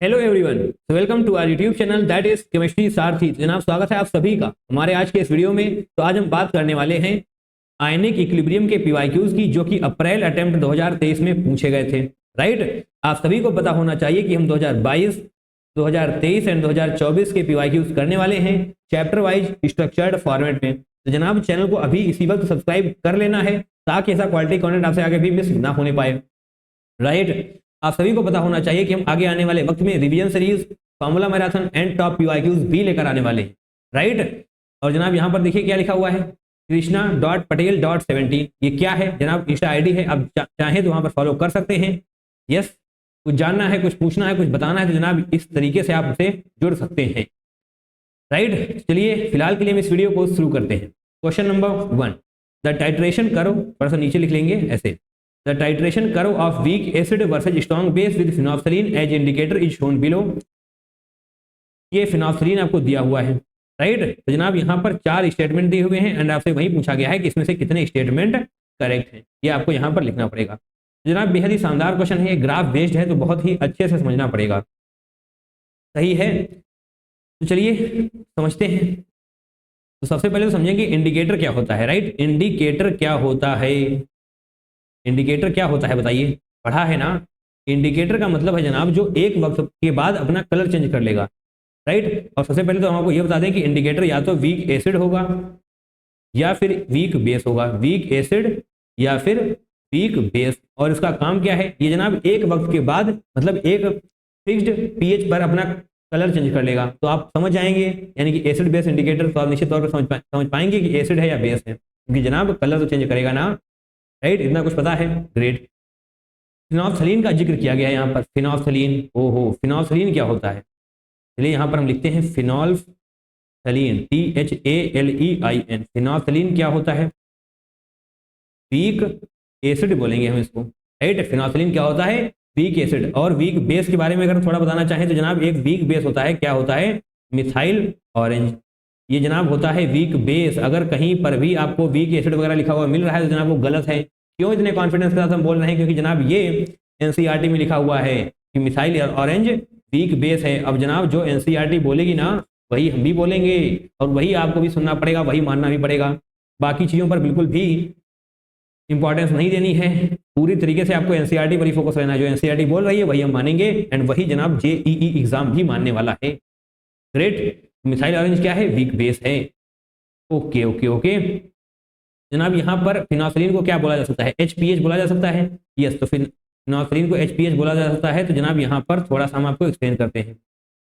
Hello everyone, welcome to our YouTube channel that is chemistry Sarathi. जनाब स्वागत है आप सभी का हमारे आज के इस वीडियो में। तो आज हम बात करने वाले हैं आयनिक इक्विलिब्रियम के पीवाईक्यूज की, जो कि अप्रैल अटेम्प्ट 2023 में पूछे गए थे। राइट, आप सभी को पता होना चाहिए कि हम 2022, 2023 एंड 2024 के पीवाईक्यूज करने वाले हैं चैप्टर वाइज स्ट्रक्चर्ड फॉर्मेट में। तो जनाब चैनल को अभी इसी वक्त सब्सक्राइब कर लेना है ताकि ऐसा क्वालिटी कंटेंट आपसे आगे भी मिस ना होने पाए। राइट, आप सभी को पता होना चाहिए कि हम आगे आने वाले वक्त में revision series, formula marathon and top PYQs भी लेकर आने वाले हैं। राइट, और जनाब यहाँ पर देखिए क्या लिखा हुआ है, कृष्णा.patel.70। ये क्या है जनाब? इंस्टा आईडी है, आप चाहें तो वहां पर फॉलो कर सकते हैं। यस, कुछ जानना है, कुछ पूछना है, कुछ बताना है तो जनाब इस तरीके से आप हमसे जुड़ सकते हैं। राइट, चलिए फिलहाल के लिए हम इस वीडियो को शुरू करते हैं। Question number 1, the titration curve, थोड़ा सा नीचे लिख लेंगे ऐसे, The titration curve of weak acid versus strong base with phenolphthalein as indicator is shown below। ये phenolphthalein आपको दिया हुआ है। राइट, तो जनाब यहाँ पर 4 स्टेटमेंट दिए हुए हैं एंड आपसे वही पूछा गया है कि इसमें से कितने स्टेटमेंट करेक्ट हैं, ये आपको यहाँ पर लिखना पड़ेगा। जनाब बेहद ही शानदार क्वेश्चन है, ग्राफ बेस्ड है तो बहुत ही अच्छे से समझना पड़ेगा। सही है, तो चलिए समझते हैं। तो सबसे पहले तो समझेंगे इंडिकेटर क्या होता है। राइट, इंडिकेटर क्या होता है, इंडिकेटर क्या होता है बताइए, पढ़ा है ना। इंडिकेटर का मतलब है जनाब जो एक वक्त के बाद अपना कलर चेंज कर लेगा। राइट, और सबसे पहले तो हम आपको ये बता दें कि इंडिकेटर या तो वीक एसिड होगा या फिर वीक बेस होगा, वीक एसिड या फिर वीक बेस। और इसका काम क्या है, ये जनाब एक वक्त के बाद मतलब एक फिक्स्ड पीएच पर अपना कलर चेंज कर लेगा। तो आप समझ जाएंगे, यानी कि एसिड बेस इंडिकेटर, तो आप निश्चित तौर पर समझ पाएंगे कि एसिड है या बेस है, क्योंकि जनाब कलर तो चेंज करेगा ना। राइट, इतना कुछ पता है, ग्रेट। फिनॉल्फ्थलीन का जिक्र किया गया है यहाँ पर, फिनॉल्फ्थलीन। ओहो, फिनॉल्फ्थलीन क्या होता है, चलिए यहाँ पर हम लिखते हैं फिनॉल्फ्थलीन, THALEIN। फिनॉल्फ्थलीन क्या होता है, वीक एसिड बोलेंगे हम इसको। राइट, फिनॉल्फ्थलीन क्या होता है, वीक एसिड। और वीक बेस के बारे में अगर थोड़ा बताना चाहें तो जनाब एक वीक बेस होता है, क्या होता है, मिथाइल ऑरेंज। ये जनाब होता है वीक बेस। अगर कहीं पर भी आपको वीक एसिड वगैरह लिखा हुआ मिल रहा है तो जनाब वो गलत है। क्यों इतने कॉन्फिडेंस के साथ हम बोल रहे हैं, क्योंकि जनाब ये एनसीईआरटी में लिखा हुआ है कि मिथाइल ऑरेंज वीक बेस है। अब जनाब जो एनसीईआरटी बोलेगी ना वही हम भी बोलेंगे और वही आपको भी सुनना पड़ेगा, वही मानना भी पड़ेगा। बाकी चीज़ों पर बिल्कुल भी इंपॉर्टेंस नहीं देनी है, पूरी तरीके से आपको एनसीईआरटी पर ही फोकस रहना है। जो एनसीईआरटी बोल रही है वही हम मानेंगे एंड वही जनाब JEE एग्जाम भी मानने वाला है। ग्रेट, मिथाइल ऑरेंज क्या है, वीक बेस है। ओके ओके ओके जनाब, यहाँ पर फिनॉल्फ्थलीन को क्या बोला जा सकता है, HPH बोला जा सकता है। यस, तो फिनॉल्फ्थलीन को HPH बोला जा सकता है। तो जनाब यहाँ पर थोड़ा सा हम आपको एक्सप्लेन करते हैं।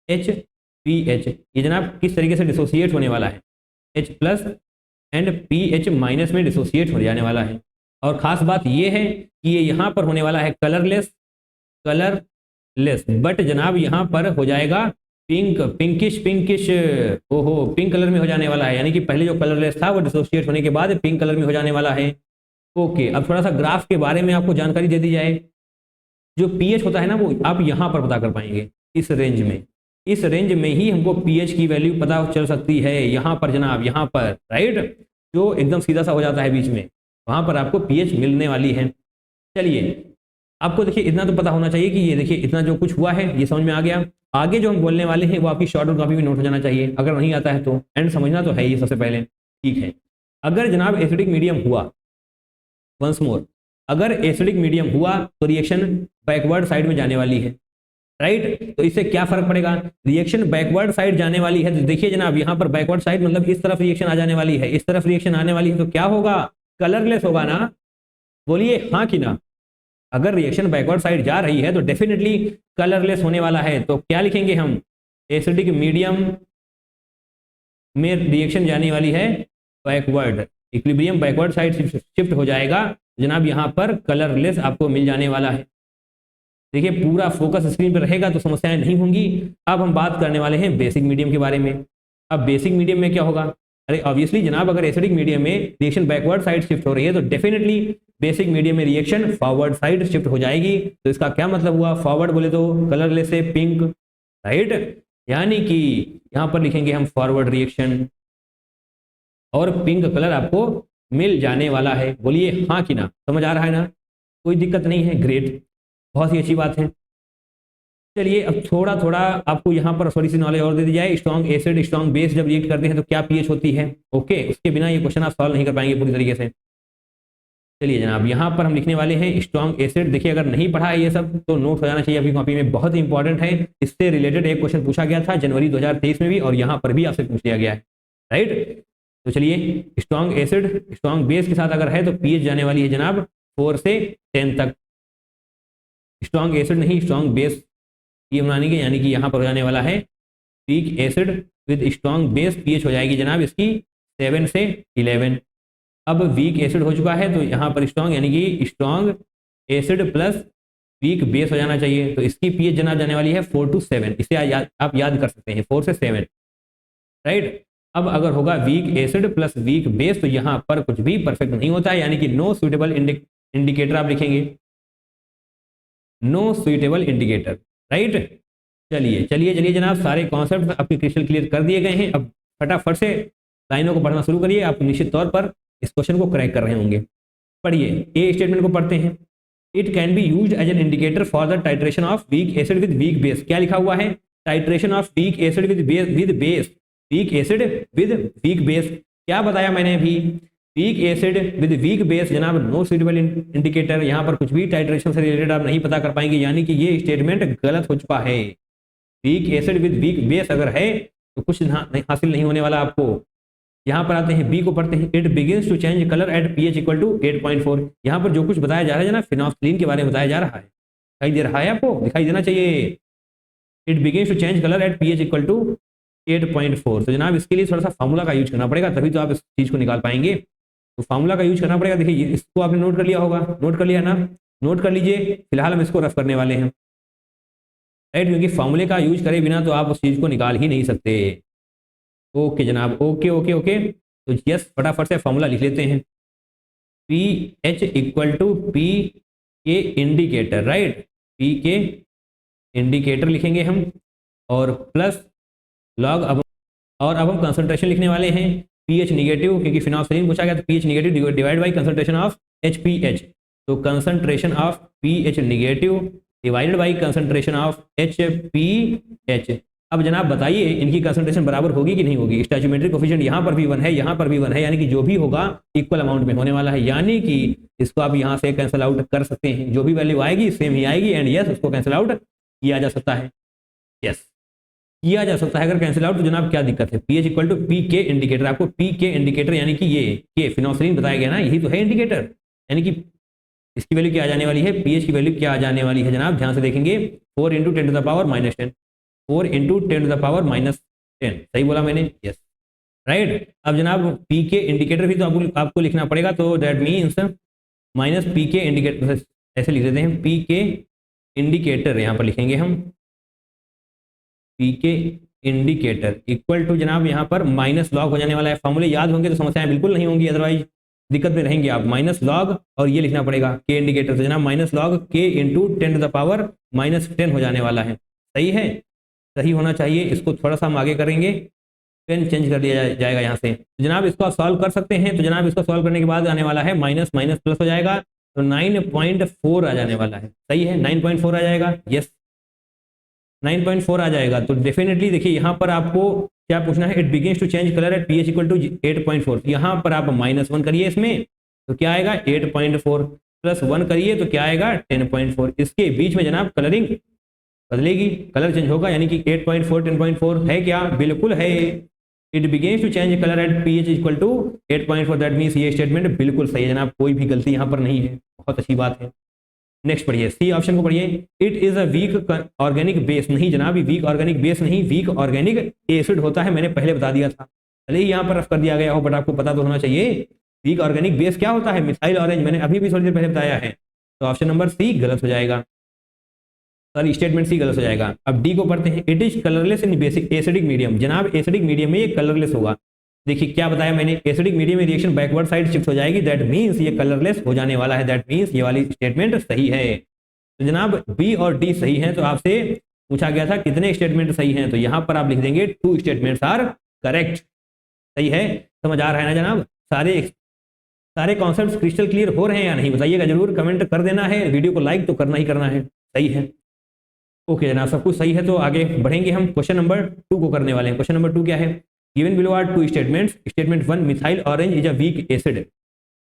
HPH ये जनाब किस तरीके से डिसोसिएट होने वाला है, H+ एंड PH- में डिसोसिएट हो जाने वाला है। और खास बात ये है कि ये यहाँ पर होने वाला है कलरलेस, बट जनाब यहाँ पर हो जाएगा पिंकिश। ओहो, पिंक कलर में हो जाने वाला है, यानी कि पहले जो कलरलेस था वो डिसोसिएट होने के बाद पिंक कलर में हो जाने वाला है। ओके, अब थोड़ा सा ग्राफ के बारे में आपको जानकारी दे दी जाए। जो पीएच होता है ना वो आप यहाँ पर पता कर पाएंगे, इस रेंज में, इस रेंज में ही हमको पीएच की वैल्यू पता चल सकती है। यहाँ पर जनाब, यहाँ पर राइट, जो एकदम सीधा सा हो जाता है बीच में, वहाँ पर आपको पीएच मिलने वाली है। चलिए, आपको देखिए इतना तो पता होना चाहिए कि ये देखिए इतना जो कुछ हुआ है ये समझ में आ गया। आगे जो हम बोलने वाले हैं वो आपकी शॉर्ट और कॉपी में नोट हो जाना चाहिए, अगर नहीं आता है तो, एंड समझना तो है ही सबसे पहले। ठीक है, अगर जनाब एसिडिक मीडियम हुआ, वंस मोर, अगर एसिडिक मीडियम हुआ तो रिएक्शन बैकवर्ड साइड में जाने वाली है। राइट, तो इससे क्या फर्क पड़ेगा, रिएक्शन बैकवर्ड साइड जाने वाली है तो देखिए जनाब यहाँ पर बैकवर्ड साइड मतलब इस तरफ रिएक्शन आ जाने वाली है, इस तरफ रिएक्शन आने वाली है, तो क्या होगा, कलरलेस होगा ना। बोलिए हाँ कि ना। अगर रिएक्शन बैकवर्ड साइड जा रही है तो डेफिनेटली कलरलेस होने वाला है। तो क्या लिखेंगे हम, एसिडिक मीडियम में रिएक्शन जाने वाली है backward, equilibrium backward side shift हो जाएगा, जनाब यहाँ पर कलरलेस आपको मिल जाने वाला है। देखिए पूरा फोकस स्क्रीन पर रहेगा तो समस्याएं नहीं होंगी। अब हम बात करने वाले हैं बेसिक मीडियम के बारे में। अब बेसिक मीडियम में क्या होगा, अरे ऑब्वियसली जनाब अगर एसिडिक मीडियम में रिएक्शन बैकवर्ड साइड शिफ्ट हो रही है तो डेफिनेटली बेसिक मीडियम में रिएक्शन फॉरवर्ड साइड शिफ्ट हो जाएगी। तो इसका क्या मतलब हुआ, फॉरवर्ड बोले तो कलरलेस से पिंक। राइट, यानी कि यहाँ पर लिखेंगे हम फॉरवर्ड रिएक्शन और पिंक कलर आपको मिल जाने वाला है। बोलिए हाँ कि ना, समझ आ रहा है ना, कोई दिक्कत नहीं है। ग्रेट, बहुत ही अच्छी बात है। चलिए अब थोड़ा थोड़ा आपको यहाँ पर थोड़ी सी नॉलेज और दे दी जाए। स्ट्रॉन्ग एसिड स्ट्रॉन्ग बेस जब रिएक्ट करते हैं तो क्या पीएच होती है। ओके, उसके बिना ये क्वेश्चन आप सॉल्व नहीं कर पाएंगे पूरी तरीके से। चलिए जनाब, यहाँ पर हम लिखने वाले हैं स्ट्रॉन्ग एसिड। देखिए अगर नहीं पढ़ा है ये सब तो नोट हो जाना चाहिए आपकी कॉपी में, बहुत ही इंपॉर्टेंट है। इससे रिलेटेड एक क्वेश्चन पूछा गया था जनवरी 2023 में भी, और यहाँ पर भी आपसे पूछ लिया गया है, राइट। तो चलिए, स्ट्रॉन्ग एसिड स्ट्रॉन्ग बेस के साथ अगर है तो पीएच जाने वाली है जनाब 4 से 10 तक। स्ट्रॉन्ग एसिड नहीं स्ट्रॉन्ग बेस ये बनानी के, यानी कि यहाँ पर हो जाने वाला है week acid with strong base, pH हो जाएगी जनाब इसकी 7 से 11। अब वीक एसिड हो चुका है तो यहाँ पर स्ट्रॉन्ग, यानी कि strong acid plus weak base हो जाना चाहिए, तो इसकी पीएच जनाब जाने वाली है 4 to 7। इसे आप याद कर सकते हैं 4 से 7, राइट। अब अगर होगा weak acid plus weak base तो यहाँ पर कुछ भी परफेक्ट नहीं होता है, यानी कि नो सुइटेबल इंडिकेटर आप लिखेंगे, नो सुइटेबल इंडिकेटर, राइट। चलिए चलिए चलिए जनाब, सारे कॉन्सेप्ट आपके क्रिस्टल क्लियर कर दिए गए हैं। अब फटाफट से लाइनों को पढ़ना शुरू करिए, आप निश्चित तौर पर इस क्वेश्चन को क्रैक कर रहे होंगे। पढ़िए, ए स्टेटमेंट को पढ़ते हैं। It can be used as an indicator for the titration of weak acid with weak base. क्या लिखा हुआ है? Titration of weak acid with base, weak acid with weak base. क्या बताया मैंने अभी? Weak acid with weak base जनाब no suitable indicator. यहाँ पर कुछ भी टाइट्रेशन से रिलेटेड आप नहीं पता कर पाएंगे, यानी कि ये स्टेटमेंट गलत हो चुका है। Week acid with weak base अगर है तो कुछ हासिल नहीं होने वाला आपको। यहाँ पर आते हैं, बी को पढ़ते हैं। It begins to change colour at pH equal to 8.4। यहाँ पर जो कुछ बताया जा रहा है ना, फिनोल्फथालीन के बारे में बताया जा रहा है। दिखाई दे रहा है आपको? दिखाई देना चाहिए। It begins to change colour at pH equal to 8.4। तो जनाब इसके लिए थोड़ा सा फार्मूला का यूज करना पड़ेगा, तभी तो आप इस चीज को निकाल पाएंगे। तो फार्मूला का यूज करना पड़ेगा। देखिए इसको आपने नोट कर लिया होगा, नोट कर लिया ना? नोट कर लीजिए, फिलहाल हम इसको रफ करने वाले हैं, राइट, क्योंकि फार्मूले का यूज करे बिना तो आप उस चीज को निकाल ही नहीं सकते। ओके जनाब, ओके ओके ओके। तो यस, फटाफट से फॉर्मूला लिख लेते हैं। P H equal to P K indicator, right, P K indicator लिखेंगे हम, और प्लस लॉग। अब हम कंसंट्रेशन लिखने वाले हैं पीएच निगेटिव, क्योंकि फिनोल्फथालीन पूछा गया तो pH negative divide by concentration of HPH. तो concentration of pH negative divided by concentration of HPH. अब जनाब बताइए इनकी कंसंट्रेशन बराबर होगी कि नहीं होगी? स्टोइचियोमेट्रिक कोफिशिएंट यहाँ पर भी 1 है, यहाँ पर भी 1 है, यानी कि जो भी होगा इक्वल अमाउंट में होने वाला है, यानी कि इसको आप यहाँ से कैंसिल आउट कर सकते हैं। जो भी वैल्यू आएगी सेम ही आएगी, एंड यस उसको कैंसिल आउट किया जा सकता है। यस, किया जा सकता है अगर कैंसिल आउट। तो जनाब क्या दिक्कत है? PH equal to P K indicator, आपको पी के इंडिकेटर यानी कि ये के फिनोल्फथालीन बताया गया ना, यही तो है इंडिकेटर, यानी कि इसकी वैल्यू क्या आ जाने वाली है? पीएच की वैल्यू क्या आ जाने वाली है जनाब? ध्यान से देखेंगे, 4 × 10⁻⁻10, 4 × 10⁻10। सही बोला मैंने? Yes, right. अब जनाब पी के इंडिकेटर भी तो आपको लिखना पड़ेगा, तो that means minus P K indicator, ऐसे लिख देते हैं, पी के इंडिकेटर यहाँ पर लिखेंगे हम, P K indicator equal to जनाब यहाँ पर माइनस लॉग हो जाने वाला है। फॉर्मूले याद होंगे तो समस्याएं बिल्कुल नहीं होंगी, अदरवाइज दिक्कत में रहेंगे आप। माइनस लॉग और ये लिखना पड़ेगा के इंडिकेटर, तो जनाब माइनस लॉग के इंटू 10⁻−10 हो जाने वाला है। सही है? सही होना चाहिए। इसको थोड़ा सा हम आगे करेंगे, पेन चेंज कर दिया जाएगा यहाँ से। तो जनाब इसको आप सॉल्व कर सकते हैं। तो जनाब इसको सॉल्व करने के बाद आने वाला है माइनस माइनस प्लस हो जाएगा, तो 9.4 आ जाने वाला है। सही है, 9.4 आ जाएगा। यस, 9.4 आ जाएगा। तो डेफिनेटली देखिए यहाँ पर आपको क्या पूछना है? It begins to change colour at pH equal to 8.4। यहाँ पर आप -1 करिए इसमें, तो क्या आएगा? 8.4 प्लस 1 करिए तो क्या आएगा? 10.4। इसके बीच में जनाब कलरिंग बदलेगी, कलर चेंज होगा, यानी कि 8.4 10.4 है क्या? बिल्कुल है। It begins to change colour at pH equal to 8.4, that means ये स्टेटमेंट बिल्कुल सही है जनाब, कोई भी गलती यहाँ पर नहीं है। बहुत अच्छी बात है। नेक्स्ट पढ़िए, सी ऑप्शन को पढ़िए। It is a weak organic base. नहीं जनाब, वीक ऑर्गेनिक बेस नहीं, वीक ऑर्गेनिक एसिड होता है, मैंने पहले बता दिया था। भले ही यहाँ पर रफ कर दिया गया हो, बट आपको पता तो होना चाहिए वीक ऑर्गेनिक बेस क्या होता है। मिथाइल ऑरेंज, मैंने अभी भी थोड़ी देर पहले बताया है। तो ऑप्शन नंबर सी गलत हो जाएगा, सॉरी स्टेटमेंट सी गलत हो जाएगा। अब डी को पढ़ते हैं। It is colourless in basic acidic medium. जनाब एसिडिक मीडियम में ये कलरलेस होगा। देखिए क्या बताया मैंने, एसिडिक मीडियम में रिएक्शन बैकवर्ड साइड शिफ्ट हो जाएगी, दैट मीन्स ये कलरलेस हो जाने वाला है, दैट मीन्स ये वाली स्टेटमेंट सही है। तो जनाब बी और डी सही हैं। तो आपसे पूछा गया था कितने स्टेटमेंट सही हैं, तो यहाँ पर आप लिख देंगे 2 स्टेटमेंट्स आर करेक्ट। सही है? समझ आ रहा है ना जनाब? सारे कॉन्सेप्ट्स क्रिस्टल क्लियर हो रहे हैं या नहीं? बताइएगा जरूर, कमेंट कर देना है। वीडियो को लाइक तो करना ही करना है। सही है। ओके जनाब, सब कुछ सही है, तो आगे बढ़ेंगे हम। क्वेश्चन नंबर 2 को करने वाले हैं। क्वेश्चन नंबर 2 क्या है? Given below are two statements. Statement 1, methyl orange is a weak acid.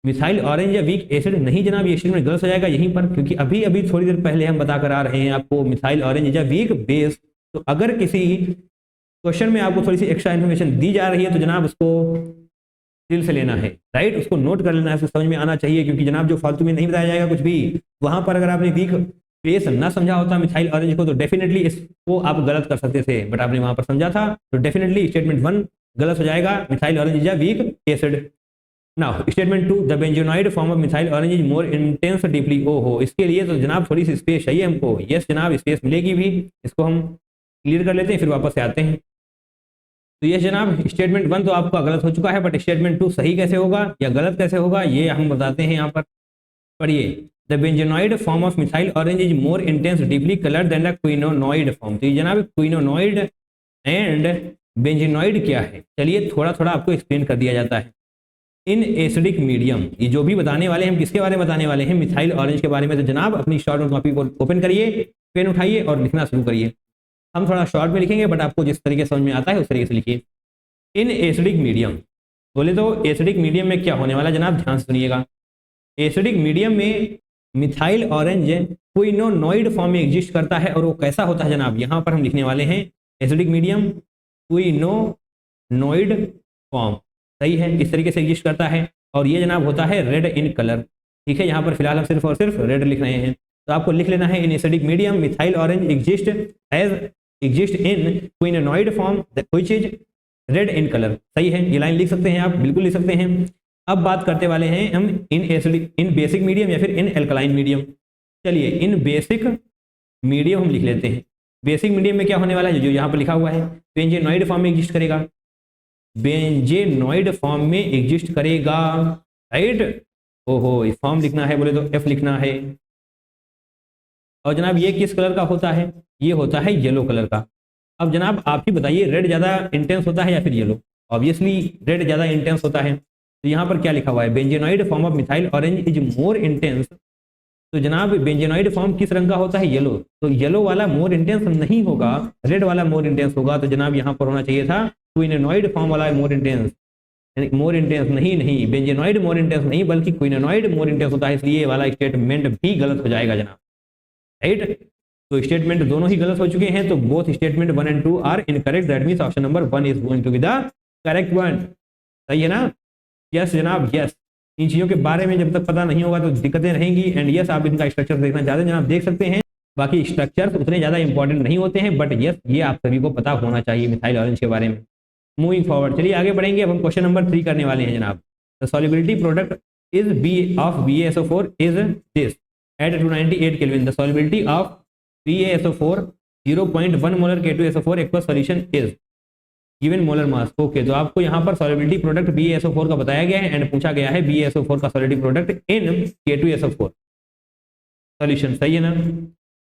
Methyl orange या वीक एसिड नहीं जनाब, ये स्टेटमेंट गलत हो जाएगा यहीं पर, क्योंकि अभी अभी थोड़ी देर पहले हम बता कर आ रहे हैं आपको methyl orange is a weak base. तो अगर किसी क्वेश्चन में आपको थोड़ी सी एक्स्ट्रा इन्फॉर्मेशन दी जा रही है तो जनाब उसको दिल से लेना है, राइट, उसको नोट कर लेना है, उसको समझ में आना चाहिए, क्योंकि जनाब जो फालतू में नहीं बताया जाएगा कुछ भी, वहां पर अगर आपने वीक बेस ना समझा होता मिथाइल ऑरेंज को तो डेफिनेटली इसको आप गलत कर सकते थे, बट आपने वहां पर समझा था, तो डेफिनेटली स्टेटमेंट 1 गलत हो जाएगा। Methyl orange is a weak acid. Now statement 2, the benzenoid form of methyl orange is more intense deeply. ओहो, इसके लिए तो जनाब थोड़ी सी स्पेस चाहिए हमको। यस जनाब, स्पेस मिलेगी भी, इसको हम क्लियर कर लेते हैं, फिर वापस से आते हैं। तो ये जनाब स्टेटमेंट 1 तो आपका गलत हो चुका है, बट स्टेटमेंट 2 सही कैसे होगा या गलत कैसे होगा ये हम बताते हैं यहाँ पर। पढ़िए, the benzenoid form of methyl orange is more intense deeply coloured than the quinonoid form. तो ये जनाब क्विनोनॉइड एंड बेंजोनॉइड क्या है, चलिए थोड़ा थोड़ा आपको एक्सप्लेन कर दिया जाता है। इन एसिडिक मीडियम, ये जो भी बताने वाले हैं हम किसके बारे में बताने वाले हैं? मिथाइल ऑरेंज के बारे में। तो जनाब अपनी शॉर्ट नोट कॉपी को ओपन करिए, पेन उठाइए और लिखना शुरू करिए। हम थोड़ा शॉर्ट में लिखेंगे, बट आपको जिस तरीके से समझ में आता है उस तरीके से लिखिए। इन एसिडिक मीडियम बोले तो एसिडिक मीडियम में क्या होने वाला जनाब, ध्यान से सुनिएगा। एसिडिक मीडियम में मिथाइल ऑरेंज क्विनोनॉइड फॉर्म में एग्जिस्ट करता है, और वो कैसा होता है जनाब, यहाँ पर हम लिखने वाले हैं एसिडिक मीडियम क्विनोनॉइड फॉर्म, सही है, इस तरीके से एग्जिस्ट करता है, और ये जनाब होता है रेड इन कलर। ठीक है, यहाँ पर फिलहाल हम सिर्फ और सिर्फ रेड लिख रहे हैं, तो आपको लिख लेना है in acidic medium methyl orange exist in quinonoid form which is red in colour. सही है, ये लाइन लिख सकते हैं आप, बिल्कुल लिख सकते हैं। अब बात करते वाले हैं हम इन बेसिक मीडियम या फिर इन एल्कलाइन मीडियम। चलिए इन बेसिक मीडियम हम लिख लेते हैं। बेसिक मीडियम में क्या होने वाला है, जो यहाँ पर लिखा हुआ है, बेंजेनॉइड फॉर्म में एग्जिस्ट करेगा, बेंजेनॉइड फॉर्म में एग्जिस्ट करेगा, राइट। ओहो, इस फॉर्म लिखना है बोले तो एफ लिखना है। और जनाब ये किस कलर का होता है, ये होता है येलो कलर का। अब जनाब आप ही बताइए, रेड ज़्यादा इंटेंस होता है या फिर येलो? ऑब्वियसली रेड ज़्यादा इंटेंस होता है। तो यहाँ पर क्या लिखा हुआ है, benzenoid form of methyl orange is more intense. तो जनाब बेंजेनॉइड फॉर्म किस रंग का होता है, येलो। तो येलो वाला मोर इंटेंस नहीं होगा, रेड वाला मोर इंटेंस होगा। तो जनाब यहाँ पर होना चाहिए था क्विनोनॉइड फॉर्म वाला मोर इंटेंस, मोर इंटेंस नहीं, बेंजेनॉइड मोर इंटेंस नहीं, बल्कि क्विनोनॉइड मोर इंटेंस होता है, इसलिए वाला स्टेटमेंट भी गलत हो जाएगा जनाब, राइट। तो स्टेटमेंट दोनों ही गलत हो चुके हैं, तो both statement 1 and 2 are incorrect, that means option number 1 is going to be the correct one. सही है ना? यस जनाब, यस। इन चीज़ों के बारे में जब तक पता नहीं होगा तो दिक्कतें रहेंगी। एंड यस, आप इनका स्ट्रक्चर देखना चाहते हैं जनाब, देख सकते हैं। बाकी स्ट्रक्चर्स उतने ज़्यादा इंपॉर्टेंट नहीं होते हैं, बट यस ये आप सभी को पता होना चाहिए मिथाइल ऑरेंज के बारे में। मूविंग फॉरवर्ड, चलिए आगे बढ़ेंगे। अब हम क्वेश्चन नंबर 3 करने वाले हैं जनाब। The solubility product is be of BaSO4 is this at 298 kelvin. The solubility of BaSO4 0.1 molar K2SO4 aqueous solution is given molar mass. Okay, तो आपको यहाँ पर सॉल्युबिलिटी प्रोडक्ट BaSO4 का बताया गया है एंड पूछा गया है BaSO4 का solubility product in K2SO4 solution. सही है ना?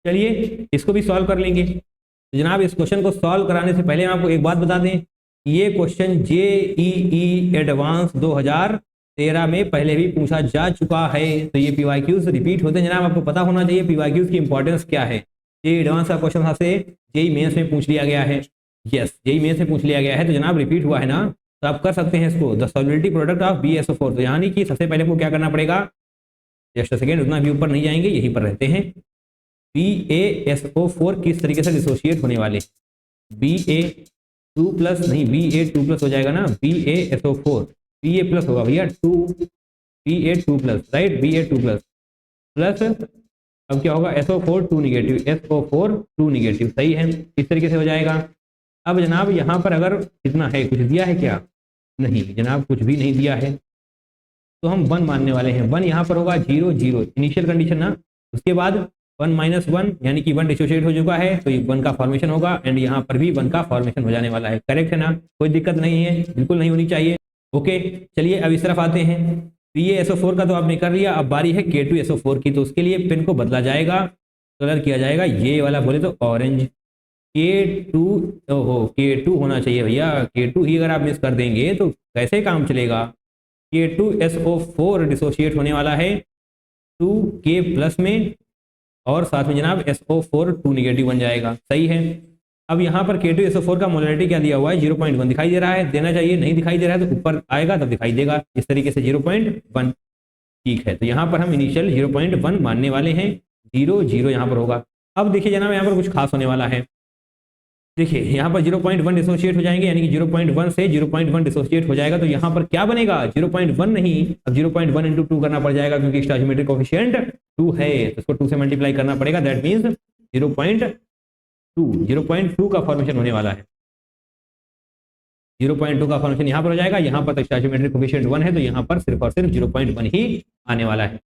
चलिए इसको भी सॉल्व कर लेंगे। तो जनाब इस क्वेश्चन को सॉल्व कराने से पहले हम आपको एक बात बता दें, ये क्वेश्चन JEE एडवांस 2013 में पहले भी पूछा जा चुका है। तो ये PYQs रिपीट होते हैं जनाब, आपको पता होना चाहिए PYQs की इंपॉर्टेंस क्या है। ये एडवांस का क्वेश्चन आपसे JEE मेंस में पूछ लिया गया है। यस, JEE मेंस में पूछ लिया गया है, तो जनाब रिपीट हुआ है ना, तो आप कर सकते हैं इसको। The solubility product of BaSO4, तो यानी कि सबसे पहले आपको क्या करना पड़ेगा, जस्ट सेकेंड, उतना भी ऊपर नहीं जाएंगे, यहीं पर रहते हैं। BaSO4 किस तरीके से डिसोशिएट होने वाले, Ba2 प्लस नहीं, Ba2 प्लस हो जाएगा ना, BaSO4 Ba प्लस होगा भैया, Ba2 plus, right, Ba2 plus plus, अब क्या होगा, SO4 2 निगेटिव, SO4 2 निगेटिव। सही है, इस तरीके से हो जाएगा। अब जनाब यहाँ पर अगर कितना है, कुछ दिया है क्या? नहीं जनाब, कुछ भी नहीं दिया है, तो हम 1 मानने वाले हैं। 1 यहाँ पर होगा 0 0 इनिशियल कंडीशन ना, उसके बाद 1 - 1 यानी कि 1 डिसोशिएट हो चुका है, तो 1 का फॉर्मेशन होगा एंड यहाँ पर भी 1 का फॉर्मेशन हो जाने वाला है। करेक्ट है ना? कोई दिक्कत नहीं है, बिल्कुल नहीं होनी चाहिए। ओके, चलिए अब इस तरफ आते हैं। BaSO4 का तो आपने कर लिया, अब बारी है K2SO4 की। तो उसके लिए पेन को बदला जाएगा, कलर किया जाएगा ये वाला, बोले तो ऑरेंज। K2 होना चाहिए भैया, K2 ही अगर आप मिस कर देंगे तो कैसे काम चलेगा। K2SO4 डिसोशिएट होने वाला है 2K प्लस में और साथ में जनाब SO4 2 नेगेटिव बन जाएगा। सही है। अब यहाँ पर K2SO4 का मोलरिटी क्या दिया हुआ है, 0.1 दिखाई दे रहा है, देना चाहिए, नहीं दिखाई दे रहा है तो ऊपर आएगा तब दिखाई देगा, इस तरीके से 0.1। ठीक है, तो यहाँ पर हम इनिशियल 0.1 मानने वाले हैं, 0 0 यहाँ पर होगा। अब देखिए जनाब यहाँ पर कुछ खास होने वाला है। देखिए यहाँ पर 0.1 डिसोसिएट हो जाएंगे, यानी कि 0.1 से 0.1 डिसोसिएट हो जाएगा, तो यहाँ पर क्या बनेगा 0.1 नहीं, अब 0.1 इंटू 2 करना पड़ जाएगा, क्योंकि स्टोइचियोमेट्रिक कोएफिशिएंट 2 है तो इसको 2 से मल्टीप्लाई करना पड़ेगा। दैट मीन्स 0.2 का फॉर्मेशन होने वाला है। 0.2 का फॉर्मेशन यहाँ पर हो जाएगा, यहाँ पर स्टोइचियोमेट्रिक कोएफिशिएंट 1 है तो यहाँ पर सिर्फ और सिर्फ 0.1 ही आने वाला है।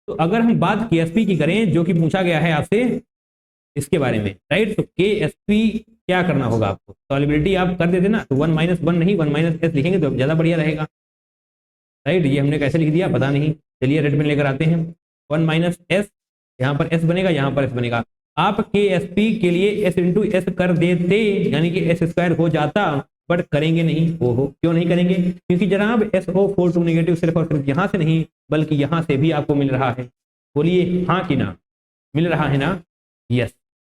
तो अगर हम बात KSP की करें, जो कि पूछा गया है आपसे इसके बारे में, राइट, तो KSP क्या करना होगा आपको, सॉल्युबिलिटी आप कर देते ना, तो 1 - 1 नहीं 1 - S लिखेंगे तो ज्यादा बढ़िया रहेगा, राइट। ये हमने कैसे लिख दिया पता नहीं, चलिए रेड पेन लेकर आते हैं। 1 - S, यहाँ पर S बनेगा, यहाँ पर S बनेगा। आप KSP के लिए S इंटू S कर देते, यानी कि S² हो जाता, बट करेंगे नहीं। ओहो, क्यों नहीं करेंगे, क्योंकि जनाब SO4 2 नेगेटिव सिर्फ और सिर्फ यहाँ से नहीं बल्कि यहाँ से भी आपको मिल रहा है। बोलिए हाँ कि ना, मिल रहा है ना, यस।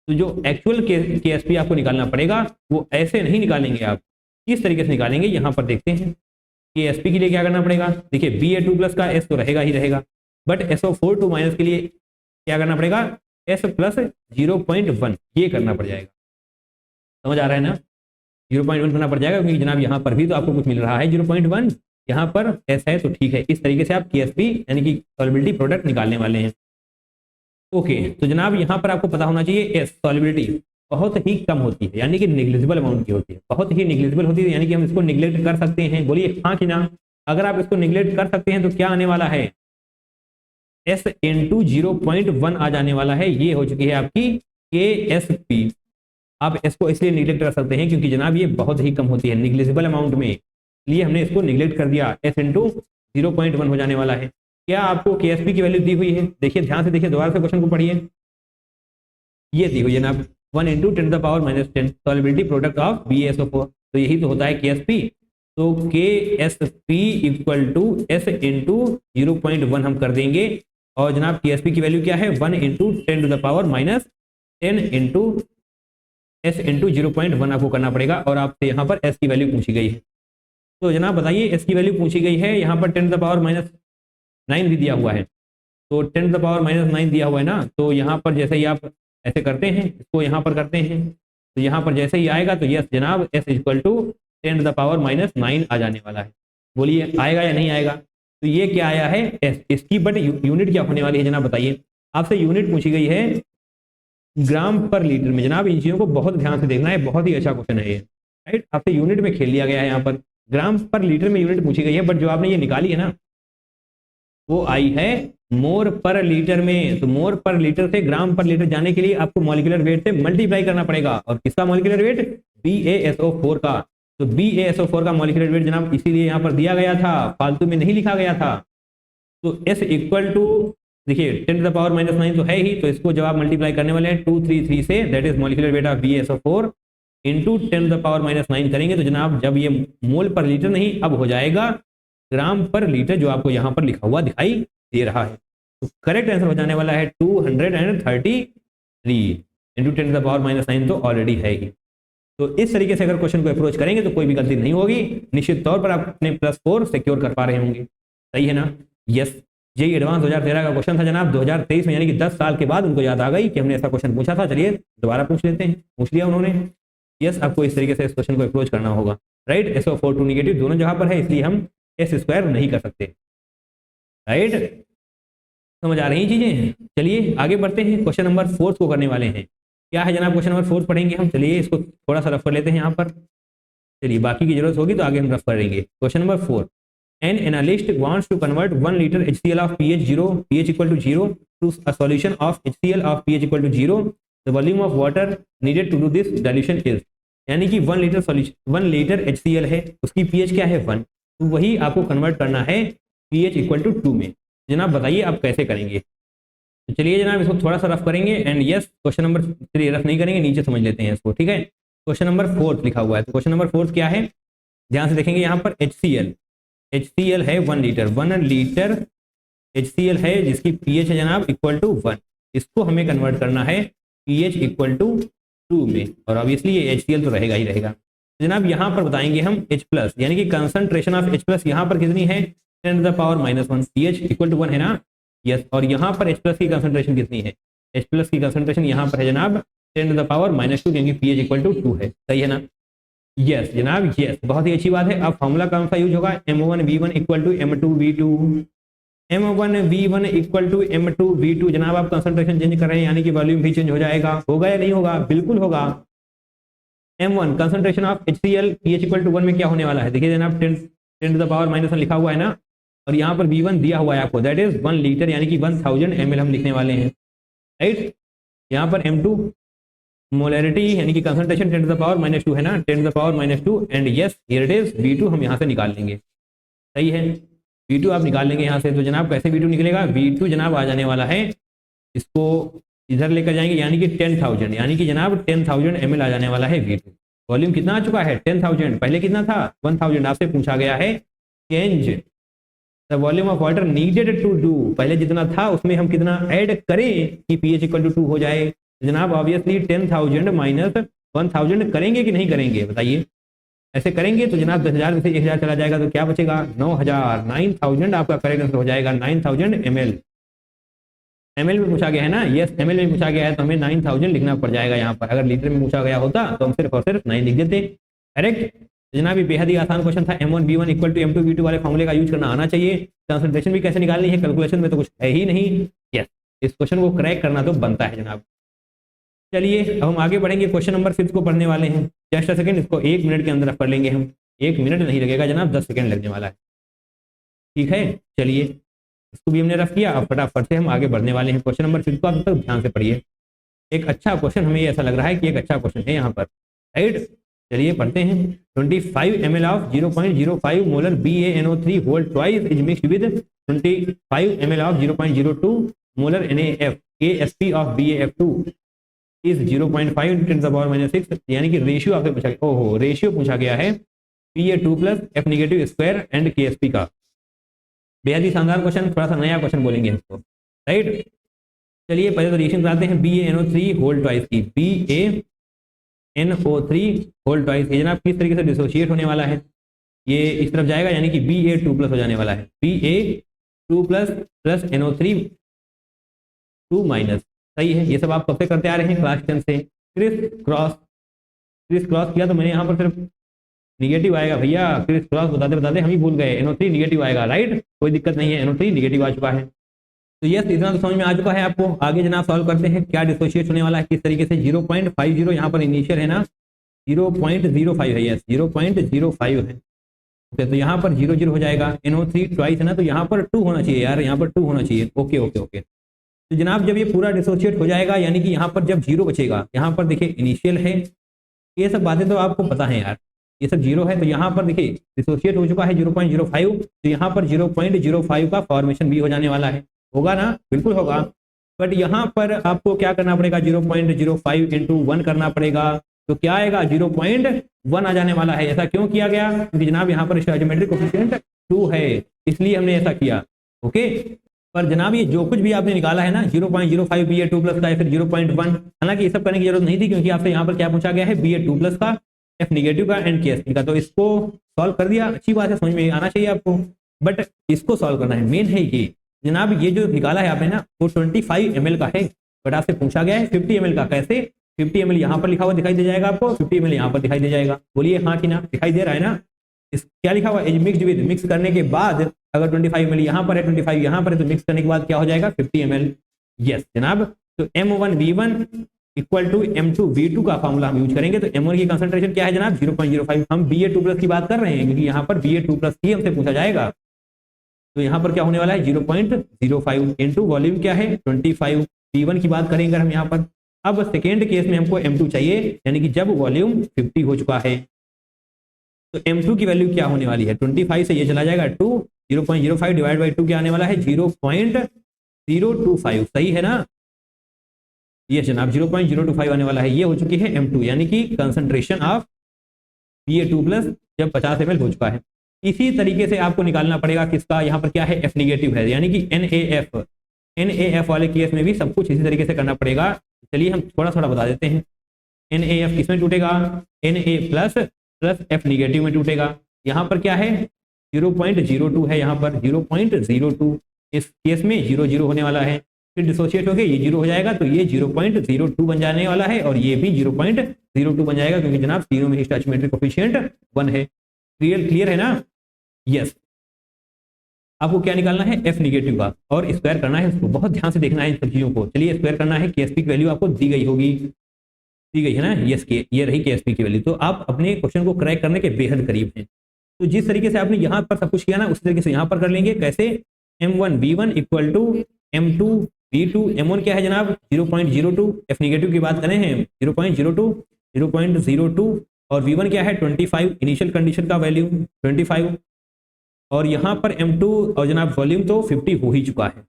तो जो एक्चुअल KSP आपको निकालना पड़ेगा वो ऐसे नहीं निकालेंगे, आप किस तरीके से निकालेंगे यहाँ पर देखते हैं। KSP के लिए क्या करना पड़ेगा, देखिए Ba2+ का S तो रहेगा ही रहेगा, बट SO4 2 माइनस के लिए क्या करना पड़ेगा, S + 0.1 ये करना पड़ जाएगा। समझ आ रहा है ना, 0.1 करना पड़ जाएगा, क्योंकि जनाब यहाँ पर भी तो आपको कुछ मिल रहा है 0.1, यहाँ पर S है तो ठीक है। इस तरीके से आप KSP यानी कि सॉल्युबिलिटी प्रोडक्ट निकालने वाले हैं। ओके, तो जनाब यहाँ पर आपको पता होना चाहिए S सॉल्युबिलिटी बहुत ही कम होती है, यानी कि निग्लिजिबल अमाउंट की होती है, बहुत ही निग्लिजिबल होती है, यानी कि हम इसको निग्लेक्ट कर सकते हैं। बोलिए हाँ कि ना, अगर आप इसको निग्लेक्ट कर सकते हैं तो क्या आने वाला है, S इंटू 0.1 आ जाने वाला है। ये हो चुकी है आपकी KSP। आप इसको इसलिए निग्लेक्ट कर सकते हैं क्योंकि जनाब ये बहुत ही कम होती है, निग्लिजिबल अमाउंट में, इसलिए हमने इसको निग्लेक्ट कर दिया। S इंटू 0.1 हो जाने वाला है। क्या आपको KSP की वैल्यू दी हुई है, देखिए ध्यान से देखिए, दोबारा से क्वेश्चन को पढ़िए। ये दी हुई है जनाब 1 × 10⁻⁻10 सॉल्युबिलिटी प्रोडक्ट ऑफ BaSO4, तो यही तो होता है KSP। तो KSP = S इंटू 0.1 हम कर देंगे, और जनाब KSP की वैल्यू क्या है 1 × 10⁻10 इंटू S इंटू 0.1 आपको करना पड़ेगा, और आपसे यहाँ पर S की वैल्यू पूछी गई है। तो जनाब बताइए S की वैल्यू पूछी गई है, यहाँ पर 10⁻9 भी दिया हुआ है, तो 10⁻9 दिया हुआ है ना, तो यहाँ पर जैसे ही आप ऐसे करते हैं, इसको यहाँ पर करते हैं, तो यहाँ पर जैसे ही आएगा तो यस जनाब S = 10⁻9 आ जाने वाला है। बोलिए आएगा या नहीं आएगा, तो ये क्या आया है S, इसकी बट यूनिट क्या होने वाली है जनाब बताइए। आपसे यूनिट पूछी गई है ग्राम पर लीटर में। जनाब इन चीज़ों को बहुत ध्यान से देखना है, बहुत ही अच्छा क्वेश्चन है ये, राइट। आपसे यूनिट में खेल लिया गया है, यहाँ पर ग्राम पर लीटर में यूनिट पूछी गई है, बट जो आपने ये निकाली है ना वो आई है मोर पर लीटर में। तो मोर पर लीटर से ग्राम पर लीटर जाने के लिए आपको मॉलिक्यूलर वेट से मल्टीप्लाई करना पड़ेगा, और किसका मॉलिक्यूलर वेट, BaSO4 का। तो BaSO4 का मॉलिक्यूलर वेट जनाब इसीलिए यहाँ पर दिया गया था, फालतू में नहीं लिखा गया था। तो S = देखिए 10⁻9 तो है ही, तो इसको जब आप मल्टीप्लाई करने वाले हैं 233 से, that is molecular weight of BaSO4 into 10⁻9 करेंगे, तो जनाब जब ये मोल पर लीटर नहीं अब हो जाएगा ग्राम पर लीटर, जो आपको यहाँ पर लिखा हुआ दिखाई दे रहा है। तो करेक्ट आंसर हो जाने वाला है 233 इंटू 10⁻9 तो ऑलरेडी है ही। तो इस तरीके से अगर क्वेश्चन को अप्रोच करेंगे तो कोई भी गलती नहीं होगी, निश्चित तौर पर आप अपने +4 सिक्योर कर पा रहे होंगे। सही है ना, यस। जेईई एडवांस 2013 का क्वेश्चन था जनाब 2023 में, यानी कि 10 साल के बाद उनको याद आ गई कि हमने ऐसा क्वेश्चन पूछा था। चलिए दोबारा पूछ लेते हैं, पूछ लिया उन्होंने। यस, आपको इस तरीके से इस क्वेश्चन को अप्रोच करना होगा, राइट। SO4 2 नेगेटिव दोनों जगह पर है, इसलिए हम S² नहीं कर सकते, राइट। समझ आ रही चीजें। चलिए आगे बढ़ते हैं, क्वेश्चन नंबर 4 को करने वाले हैं। क्या है जनाब क्वेश्चन नंबर 4 पढ़ेंगे हम। चलिए इसको थोड़ा सा रफ कर लेते हैं यहाँ पर, चलिए बाकी की जरूरत होगी तो आगे हम रफ करेंगे। Question number 4, an analyst wants to convert 1 liter HCl of pH 0 to a solution of HCl of pH = 0. The volume of water needed to do this dilution is, यानी कि 1 लीटर सॉल्यूशन 1 लीटर HCl है, उसकी pH क्या है 1, तो वही आपको convert करना है pH = 2 में। जनाब बताइए आप कैसे करेंगे। तो चलिए जनाब इसको थोड़ा सा रफ करेंगे, एंड यस क्वेश्चन नंबर, चलिए रफ नहीं करेंगे, नीचे समझ लेते हैं इसको, ठीक है। क्वेश्चन नंबर 4 लिखा हुआ है, तो क्वेश्चन नंबर 4 क्या है, ध्यान से देखेंगे। यहाँ पर HCl है 1 लीटर, 1 लीटर HCl है जिसकी pH है जनाब = 1। इसको हमें कन्वर्ट करना है pH इक्वल टू 2 में, और ऑब्वियसली ये HCl तो रहेगा ही रहेगा। तो जनाब यहाँ पर बताएंगे हम H+ यानी कि कंसंट्रेशन ऑफ H+ यहाँ पर कितनी है 10⁻⁻1, pH इक्वल टू 1 है ना, यस। और यहाँ पर H+ की कंसंट्रेशन कितनी है, H+ की कंसंट्रेशन यहाँ पर है जनाब 10⁻⁻2 क्योंकि pH इक्वल टू 2 है, सही है ना, यस जनाब यस, बहुत ही अच्छी बात है। अब फॉर्मूला कौन सा यूज होगा, M1V1 equal to M2V2, M1V1 equal to M2V2। जनाब आप कंसंट्रेशन चेंज कर रहे हैं यानी कि वॉल्यूम भी चेंज हो जाएगा, होगा या नहीं होगा, बिल्कुल होगा। M1 concentration of HCl pH equal to 1 में क्या होने वाला है, देखिए जनाब 10⁻⁻1 लिखा हुआ है ना, और यहाँ पर V1 दिया हुआ है आपको, दैट इज 1 लीटर यानी कि 1000 ml हम लिखने वाले हैं, राइट। यहाँ पर M2 मोलैरिटी यानी कि कंसंट्रेशन 10⁻⁻2 है ना, 10⁻⁻2 and yes here it is V2 हम यहाँ से निकाल लेंगे, सही है, V2 आप निकाल लेंगे यहाँ से। तो जनाब कैसे V2 निकलेगा, V2 जनाब आ जाने वाला है, इसको इधर लेकर जाएंगे यानी कि 10,000 यानी कि जनाब 10,000 ml आ जाने वाला है V2। वॉल्यूम कितना आ चुका है 10,000, पहले कितना था 1,000। आपसे पूछा गया है change the volume of water needed to do, पहले जितना था उसमें हम कितना ऐड करें कि pH इक्वल टू 2 हो जाए। जनाब ऑब्वियसली 10,000 माइनस 1,000 करेंगे कि नहीं करेंगे बताइए, ऐसे करेंगे तो जनाब 10,000 में से 1,000 चला जाएगा तो क्या बचेगा 9,000, 9,000 आपका करेक्ट आंसर हो जाएगा, 9,000 ml। ml में पूछा गया है ना, यस ml में पूछा गया है तो हमें 9,000 लिखना पड़ जाएगा यहाँ पर, अगर लीटर में पूछा गया होता तो हम सिर्फ और सिर्फ 9 लिख देते, करेक्ट। जनाब ये बेहद ही आसान क्वेश्चन था, M1V1 इक्वल टू M2V2 वाले फॉर्मूले का यूज करना आना चाहिए। कंसंट्रेशन भी कैसे निकालनी है, कैलकुलेशन में तो कुछ है ही नहीं, यस इस क्वेश्चन को क्रैक करना तो बनता है जनाब। चलिए अब हम आगे बढ़ेंगे, क्वेश्चन नंबर 6 को पढ़ने वाले हैं। जस्ट अ सेकंड, इसको 1 मिनट के अंदर पढ़ लेंगे हम, 1 मिनट नहीं लगेगा जनाब, 10 सेकंड लगने वाला है, ठीक है। चलिए इसको भी हमने रफ किया, अब फटाफट से हम आगे बढ़ने वाले हैं। क्वेश्चन नंबर 6 को आप तक ध्यान से पढ़िए, एक अच्छा क्वेश्चन, हमें ऐसा लग रहा है कि एक अच्छा क्वेश्चन है यहाँ पर, राइट। चलिए पढ़ते हैं। 25 ml of 0.05 molar BaNO3 whole twice is mixed with 25 ml of 0.02 molar NaF KSP of BaF2 is 0.5 × 10⁻⁻6, यानी कि रेशियो आपसे पूछा गया, ओहो रेशियो पूछा गया है Pa2 plus F negative square and KSP का। बेहद ही शानदार क्वेश्चन, थोड़ा सा नया क्वेश्चन बोलेंगे इसको, राइट। चलिए पहले तो रिएक्शन कराते हैं BaNO3 होल ट्वाइस की, BaNO3 होल ट्वाइस ये जनाब किस तरीके से डिसोशिएट होने वाला है, ये इस तरफ जाएगा यानी कि Ba2 प्लस हो जाने वाला है, Ba2 plus plus NO3 2 minus, सही है। ये सब आप कब से करते आ रहे हैं, क्लास 10 से। क्रिस क्रॉस किया तो मैंने यहाँ पर सिर्फ निगेटिव आएगा भैया, क्रिस क्रॉस बताते बताते हम ही भूल गए, NO3 निगेटिव आएगा, राइट, कोई दिक्कत नहीं है, NO3 निगेटिव आ चुका है। तो यस इतना तो समझ में आ चुका है आपको। आगे जनाब सॉल्व करते हैं क्या डिसोशिएट होने वाला है, किस तरीके से। 0.50 यहाँ पर इनिशियल है ना, 0.05 है, यस 0.05 है, ओके। तो यहाँ पर 0 0 हो जाएगा, NO3 ट्वाइस है ना, तो यहाँ पर 2 होना चाहिए यार, यहाँ पर 2 होना चाहिए, ओके ओके ओके। तो जनाब जब ये पूरा डिसोशिएट हो जाएगा यानी कि यहाँ पर जब 0 बचेगा, यहाँ पर देखिए इनिशियल है, ये सब बातें तो आपको पता है यार, ये सब 0 है, तो यहाँ पर देखिए डिसोशिएट हो चुका है 0.05, तो यहाँ पर 0.05 का फॉर्मेशन भी हो जाने वाला है, होगा ना, बिल्कुल होगा। बट यहाँ पर आपको क्या करना पड़ेगा, 0.05 × 1 करना पड़ेगा, तो क्या आएगा 0.1 आ जाने वाला है। ऐसा क्यों किया गया, क्योंकि जनाब यहाँ पर स्टोइकोमेट्रिक कोएफिशिएंट 2 है, इसलिए हमने ऐसा किया, ओके। पर जनाब ये जो कुछ भी आपने निकाला है ना 0.05 Ba2 प्लस का, फिर 0.1, हालांकि ये सब करने की जरूरत नहीं थी क्योंकि आपसे यहाँ पर क्या पूछा गया है Ba2 प्लस का, F नेगेटिव का एंड KSP का, तो इसको सॉल्व कर दिया, अच्छी बात है, समझ में आना चाहिए आपको। बट इसको सॉल्व करना है, मेन है ये जनाब, ये जो निकाला है आपने ना वो 25 ml का है, बट आपसे पूछा गया है 50 ml का, कैसे 50 ml यहाँ पर लिखा हुआ दिखाई दे जाएगा आपको, 50 ml यहाँ पर दिखाई दे जाएगा, बोलिए हाँ कि ना, दिखाई दे रहा है ना। इस क्या लिखा हुआ है, मिक्स्ड विद, मिक्स करने के बाद अगर 25 ml यहाँ पर है, 25 यहाँ पर है, तो मिक्स करने के बाद क्या हो जाएगा 50 ml, यस जनाब। तो M1V1 इक्वल टू M2V2 का फॉर्मूला हम यूज करेंगे। तो M1 की कंसंट्रेशन क्या है जनाब 0.05, हम Ba2 प्लस की बात कर रहे हैं क्योंकि यहाँ पर Ba2 प्लस ही हमसे पूछा जाएगा, तो यहाँ पर क्या होने वाला है 0.05 इंटू वॉल्यूम क्या है 25, P1 की बात करेंगे हम यहाँ पर। अब सेकेंड केस में हमको M2 चाहिए, यानी कि जब वॉल्यूम 50 हो चुका है, तो M2 की वैल्यू क्या होने वाली है, 25 से ये चला जाएगा 2, 0.05 डिवाइड बाई 2 क्या आने वाला है 0.025, सही है ना, ये जनाब 0.025 आने वाला है। ये हो चुकी है M2 यानी कि कंसंट्रेशन ऑफ Ba2 प्लस जब 50 ml हो चुका है। इसी तरीके से आपको निकालना पड़ेगा किसका, यहाँ पर क्या है F नेगेटिव है, यानी कि NaF, NaF वाले केस में भी सब कुछ इसी तरीके से करना पड़ेगा। चलिए हम थोड़ा थोड़ा बता देते हैं। NaF किस में टूटेगा? Na प्लस F निगेटिव में टूटेगा। यहाँ पर क्या है? 0.02 है, यहाँ पर 0.02, इस केस में 0 होने वाला है, फिर डिसोशिएट हो गए, ये 0 हो जाएगा, तो ये 0.02 बन जाने वाला है और ये भी 0.02 बन जाएगा, क्योंकि जनाब तीनों में स्टोइचियोमेट्रिक कोफिशिएंट 1 है। क्लियर है ना? यस। आपको क्या निकालना है? F निगेटिव का, और स्क्वायर करना है इसको। बहुत ध्यान से देखना है इन सब चीजों को। चलिए स्क्वायर करना है। KSP की वैल्यू आपको दी गई होगी, दी गई है ना? यस, ये रही KSP की वैल्यू। तो आप अपने क्वेश्चन को क्रैक करने के बेहद करीब हैं। तो जिस तरीके से आपने यहाँ पर सब कुछ किया ना, उसी तरीके से यहाँ पर कर लेंगे। कैसे? M1 V1 equal to M2 V2। M1 क्या है जनाब? 0.02। F निगेटिव की बात करें हैं 0.02 और V1 क्या है? 25। इनिशियल कंडीशन का वैल्यू 25, और यहाँ पर M2 और जनाब वॉल्यूम तो 50 हो ही चुका है।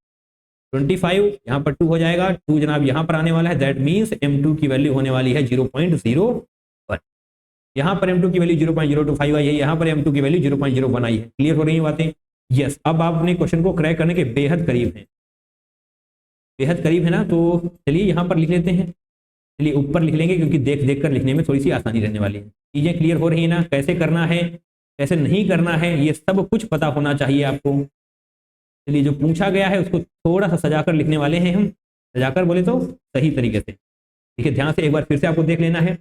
25 यहाँ पर 2 हो जाएगा, 2 जनाब यहाँ पर आने वाला है। दैट मीन्स M2 की वैल्यू होने वाली है 0.01। यहाँ पर M2 की वैल्यू 0.025 आई है, यहाँ पर M2 की वैल्यू 0.01 आई है। क्लियर हो रही है बातें? यस। अब आप अपने क्वेश्चन को क्रैक करने के बेहद करीब हैं, बेहद करीब है ना? तो चलिए यहाँ पर लिख लेते हैं। चलिए ऊपर लिख लेंगे, क्योंकि देख देख कर लिखने में थोड़ी सी आसानी रहने वाली है। चीजें क्लियर हो रही है ना? कैसे करना है, कैसे नहीं करना है, ये सब कुछ पता होना चाहिए आपको। चलिए जो पूछा गया है उसको थोड़ा सा सजाकर लिखने वाले हैं हम। सजाकर बोले तो सही तरीके से। देखिए ध्यान से एक बार फिर से आपको देख लेना है।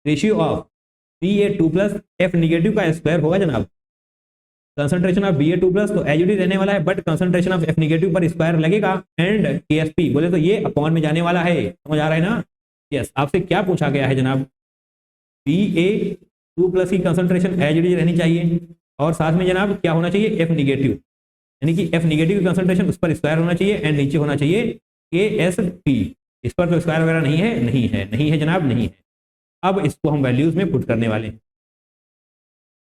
Ratio of Ba2 plus F negative का स्क्वायर होगा जनाब कंसंट्रेशन ऑफ Ba2 प्लस, तो एज इट इज रहने वाला है, but concentration of F negative पर स्क्वायर लगेगा, एंड KSP बोले तो ये अपॉन में जाने वाला है। समझ आ रहा है ना? यस। आपसे क्या पूछा गया है जनाब? Ba2 प्लस की कंसंट्रेशन एज इट इज रहनी चाहिए, और साथ में जनाब क्या होना चाहिए? F निगेटिव, यानी कि F निगेटिव की कंसंट्रेशन उस पर स्क्वायर होना चाहिए, एंड नीचे होना चाहिए KSP। इस पर तो स्क्वायर वगैरह नहीं है, नहीं है जनाब, नहीं है। अब इसको हम वैल्यूज में पुट करने वाले हैं।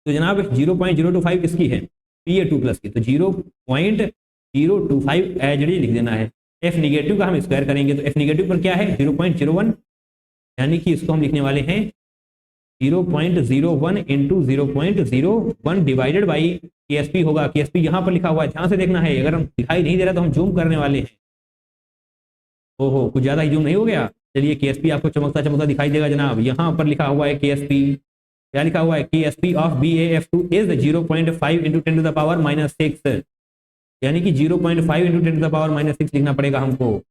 तो जनाब 0.025 किसकी है? Ba2 प्लस की, तो 0.025 एज इट इज लिख देना है। F निगेटिव का हम स्क्वायर करेंगे, तो F निगेटिव पर क्या है? 0.01, यानी कि इसको हम लिखने वाले हैं 0.01 इंटू 0.01 डिवाइडेड बाई KSP होगा। KSP यहाँ पर लिखा हुआ है, ध्यान से देखना है। अगर हम दिखाई नहीं दे रहा तो हम जूम करने वाले हैं। ओहो, कुछ ज्यादा ही जूम नहीं हो गया? चलिए KSP आपको चमकता चमकता दिखाई देगा जनाब। यहाँ पर लिखा हुआ है KSP, क्या लिखा हुआ है? KSP of BaF2 is 0.5 into 10 to the power -6, यानी कि 0.5 इंटू 10 टू द पावर -6 लिखना पड़ेगा हमको।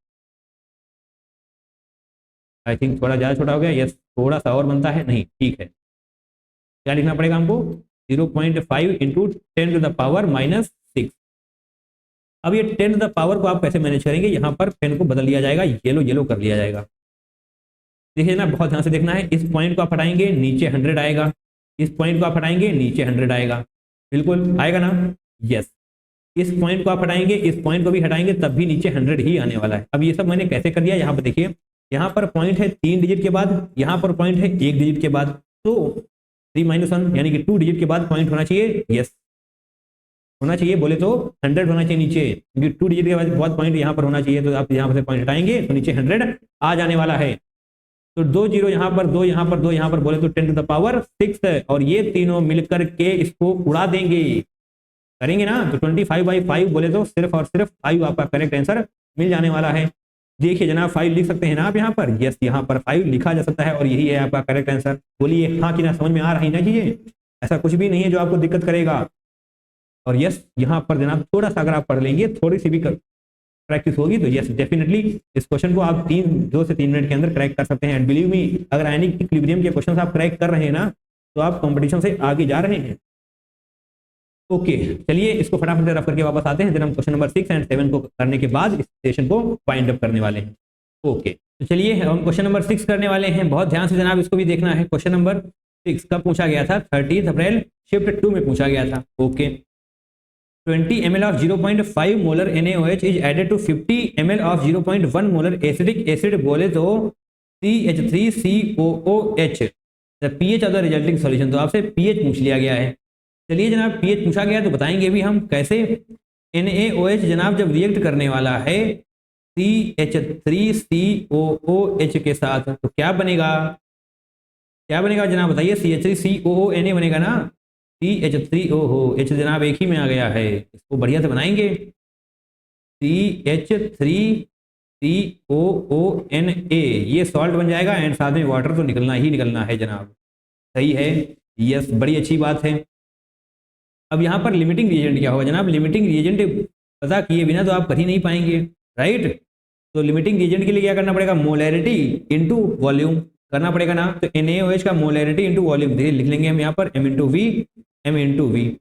आई थिंक थोड़ा ज्यादा छोटा हो गया। यस, थोड़ा सा और बनता है, नहीं ठीक है। क्या लिखना पड़ेगा हमको? 0.5 इंटू 10 टू द पावर -6। अब ये 10 टू द पावर को आप कैसे मैनेज करेंगे? यहाँ पर पेन को बदल लिया जाएगा, येलो कर लिया जाएगा। देखिए ना, बहुत ध्यान से देखना है। इस पॉइंट को आप हटाएंगे, नीचे 100 आएगा। इस पॉइंट को आप हटाएंगे, नीचे 100 आएगा। बिल्कुल आएगा ना? यस। इस पॉइंट को आप हटाएंगे, इस पॉइंट को भी हटाएंगे, तब भी नीचे 100 ही आने वाला है। अब ये सब मैंने कैसे कर दिया? यहाँ पर देखिए, यहाँ पर पॉइंट है 3 डिजिट के बाद, यहाँ पर पॉइंट है 1 डिजिट के बाद, तो 3 - 1 यानी कि 2 डिजिट के बाद पॉइंट होना चाहिए। यस, होना चाहिए, बोले तो 100 होना चाहिए नीचे, क्योंकि 2 डिजिट के बाद पॉइंट यहाँ पर होना चाहिए। तो आप यहाँ से पॉइंट हटाएंगे तो नीचे 100 आ जाने वाला है। तो 2 0 यहाँ पर, 2 यहाँ पर, 2 यहाँ पर, बोले तो 10 टू द पावर 6 है, और ये तीनों मिलकर के इसको उड़ा देंगे। करेंगे ना? तो 25/5 बोले तो सिर्फ और सिर्फ 5 आपका करेक्ट आंसर मिल जाने वाला है। देखिए जनाब 5 लिख सकते हैं ना आप यहाँ पर? यस, यहाँ पर 5 लिखा जा सकता है, और यही है आपका करेक्ट आंसर। बोलिए हाँ कि ना? समझ में आ रही ना चीजें? ऐसा कुछ भी नहीं है जो आपको दिक्कत करेगा। और यस, यहाँ पर जनाब थोड़ा सा अगर आप पढ़ लेंगे, थोड़ी सी भी प्रैक्टिस होगी, तो यस डेफिनेटली इस क्वेश्चन को आप 2 से 3 मिनट के अंदर क्रैक कर सकते हैं। एंड बिलीव मी, अगर आयनिक इक्विलिब्रियम के क्वेश्चन आप क्रैक कर रहे हैं ना, तो आप कंपटीशन से आगे जा रहे हैं। ओके, चलिए इसको फटाफट से रफ करके वापस आते हैं। फिर हम क्वेश्चन नंबर 6 और 7 को करने के बाद इस सेशन को वाइंड अप करने वाले हैं। ओके, तो चलिए हम क्वेश्चन नंबर 6 करने वाले हैं। बहुत ध्यान से जनाब इसको भी देखना है। क्वेश्चन नंबर 6 कब पूछा गया था? 30 अप्रैल शिफ्ट 2 में पूछा गया था। Okay, 20 ml of 0.5 molar NaOH is added to 50 ml of 0.1 molar acidic acid, बोले तो CH3COOH, the pH of the resulting solution। तो आपसे pH पूछ लिया गया है। चलिए जनाब pH पूछा गया तो बताएंगे भी हम कैसे। NaOH जनाब जब रिएक्ट करने वाला है CH3COOH के साथ, तो क्या बनेगा? क्या बनेगा जनाब बताइए? CH3COONA बनेगा ना? CH3 ओहो, H जनाब एक ही में आ गया है। इसको बढ़िया से बनाएंगे। CH3COONA, ये सॉल्ट बन जाएगा एंड साथ में वाटर तो निकलना ही निकलना है जनाब। सही है, यस, बड़ी अच्छी बात है। अब यहाँ पर लिमिटिंग रिएजेंट क्या होगा जनाब? लिमिटिंग रिएजेंट पता किए बिना तो आप कर ही नहीं पाएंगे, राइट। तो लिमिटिंग रिएजेंट के लिए क्या करना पड़ेगा? मोलैरिटी इनटू वॉल्यूम करना पड़ेगा ना। तो NaOH का मोलैरिटी इनटू वॉल्यूम धीरे लिख लेंगे हम यहाँ पर M/V,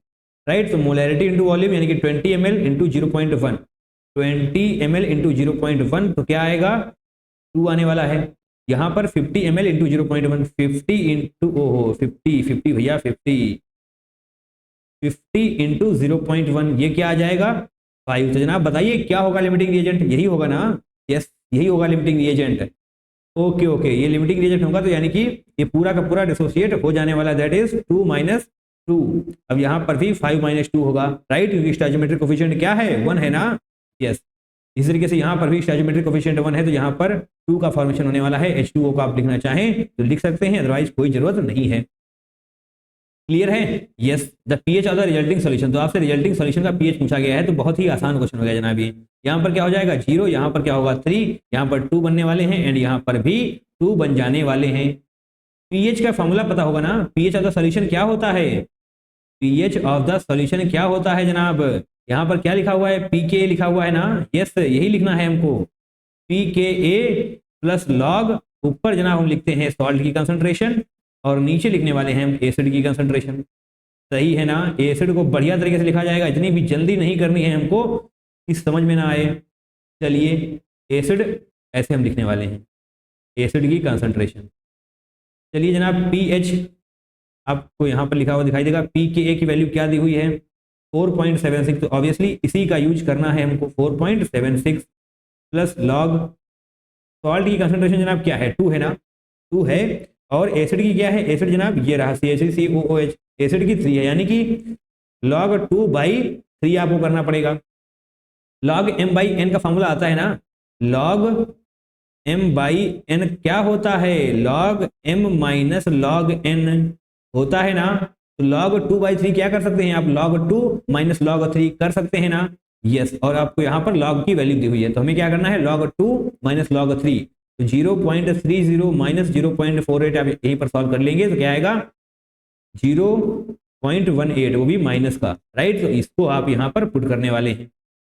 राइट। तो मोलैरिटी इनटू वॉल्यूम यानी कि 20 ml इंटू 0.1, 20 ml इंटू 0.1 तो क्या आएगा? 2 आने वाला है। यहाँ पर 50 ml इंटू 0.1, 50 इंटू 50 भैया 50 इंटू 0.1 ये क्या आ जाएगा? 5। तो जनाब बताइए क्या होगा लिमिटिंग रिएजेंट? यही होगा ना? यस, यही होगा लिमिटिंग रिएजेंट। ओके ओके, ये लिमिटिंग रिएजेंट होगा। तो यानी कि ये पूरा का पूरा डिसोसिएट हो जाने वाला, दैट इज 2 - 2। अब यहाँ पर भी 5 - 2 होगा, राइट, क्योंकि स्टोइचोमेट्रिक कोफिशिएंट क्या है? 1 है ना। यस, इस तरीके से यहाँ पर भी स्टोइचोमेट्रिक कोफिशिएंट 1 है, तो यहाँ पर 2 का फॉर्मेशन होने वाला है। H2O को आप लिखना चाहें तो लिख सकते हैं, अदरवाइज कोई जरूरत नहीं है। क्लियर है? Yes. The pH of the resulting solution, तो आपसे रिजल्टिंग सॉल्यूशन का पीएच पूछा गया है, तो बहुत ही आसान क्वेश्चन हो गया जनाब ये। यहाँ पर क्या हो जाएगा? 0, यहाँ पर क्या होगा? 3, यहाँ पर 2 बनने वाले हैं एंड यहाँ पर भी 2 बन जाने वाले हैं। पीएच का फॉर्मूला पता होगा ना? पीएच ऑफ द सॉल्यूशन क्या होता है? पीएच ऑफ द सॉल्यूशन क्या होता है जनाब? यहाँ पर क्या लिखा हुआ है? पीके लिखा हुआ है ना। यस, यही लिखना है हमको, pKa प्लस लॉग, ऊपर जनाब हम लिखते हैं सॉल्ट की कंसंट्रेशन और नीचे लिखने वाले हैं हम एसिड की कंसंट्रेशन। सही है ना? एसिड को बढ़िया तरीके से लिखा जाएगा, इतनी भी जल्दी नहीं करनी है हमको कि समझ में ना आए। चलिए, एसिड ऐसे हम लिखने वाले हैं, एसिड की कंसंट्रेशन। चलिए जनाब, पीएच आपको यहाँ पर लिखा हुआ दिखाई देगा। pKa की वैल्यू क्या दी हुई है? 4.76। तो ऑब्वियसली इसी का यूज करना है हमको, 4.76 प्लस लॉग। सॉल्ट की कंसंट्रेशन जनाब क्या है? 2 है ना, 2 है। और एसिड की क्या है? एसिड जनाब ये रहा CH3COOH, एसिड की 3 है, यानी कि log 2/3 आपको करना पड़ेगा। log M/N का फॉर्मूला आता है ना, log M/N क्या होता है? log M - log N होता है ना। तो log 2/3 क्या कर सकते हैं आप? log 2 - log 3 कर सकते हैं ना। यस, और आपको यहाँ पर log की वैल्यू दी हुई है, तो हमें क्या करना है? log 2 - log 3, तो 0.30 - 0.48 आप यहीं पर सॉल्व कर लेंगे तो क्या आएगा? 0.18, वो भी माइनस का, राइट। तो इसको आप यहाँ पर पुट करने वाले हैं,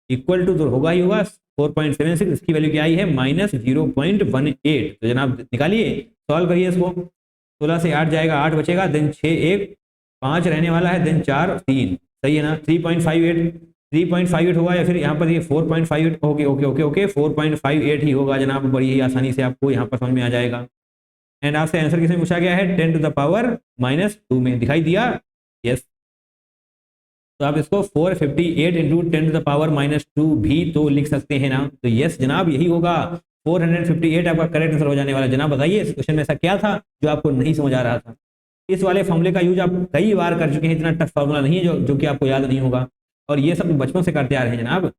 इक्वल टू तो होगा ही होगा 4.76, इसकी वैल्यू क्या आई है? -0.18। तो जनाब निकालिए, सॉल्व करिए इसको। 16 से 8 जाएगा, 8 बचेगा, देन 6 1 5 रहने वाला है, देन 4 3, सही है ना। 3.58 होगा, या फिर यहाँ पर ये 4.58। ओके ओके ओके ओके, 4.58 ही होगा जनाब, बड़ी ही आसानी से आपको यहाँ पर समझ में आ जाएगा। एंड आपसे आंसर किसमें पूछा गया है? 10⁻⁻2 में, दिखाई दिया? यस। तो आप इसको 458 इंटू 10⁻⁻2 भी तो लिख सकते हैं ना। तो यस जनाब, यही होगा, 458 आपका करेक्ट आंसर हो जाने वाला। जनाब बताइए इस क्वेश्चन में ऐसा क्या था जो आपको नहीं समझ आ रहा था? इस वाले फॉर्मूले का यूज आप कई बार कर चुके हैं, इतना टफ फॉर्मूला नहीं है जो कि आपको याद नहीं होगा, और ये सब बचपन से करते आ रहे हैं जनाब।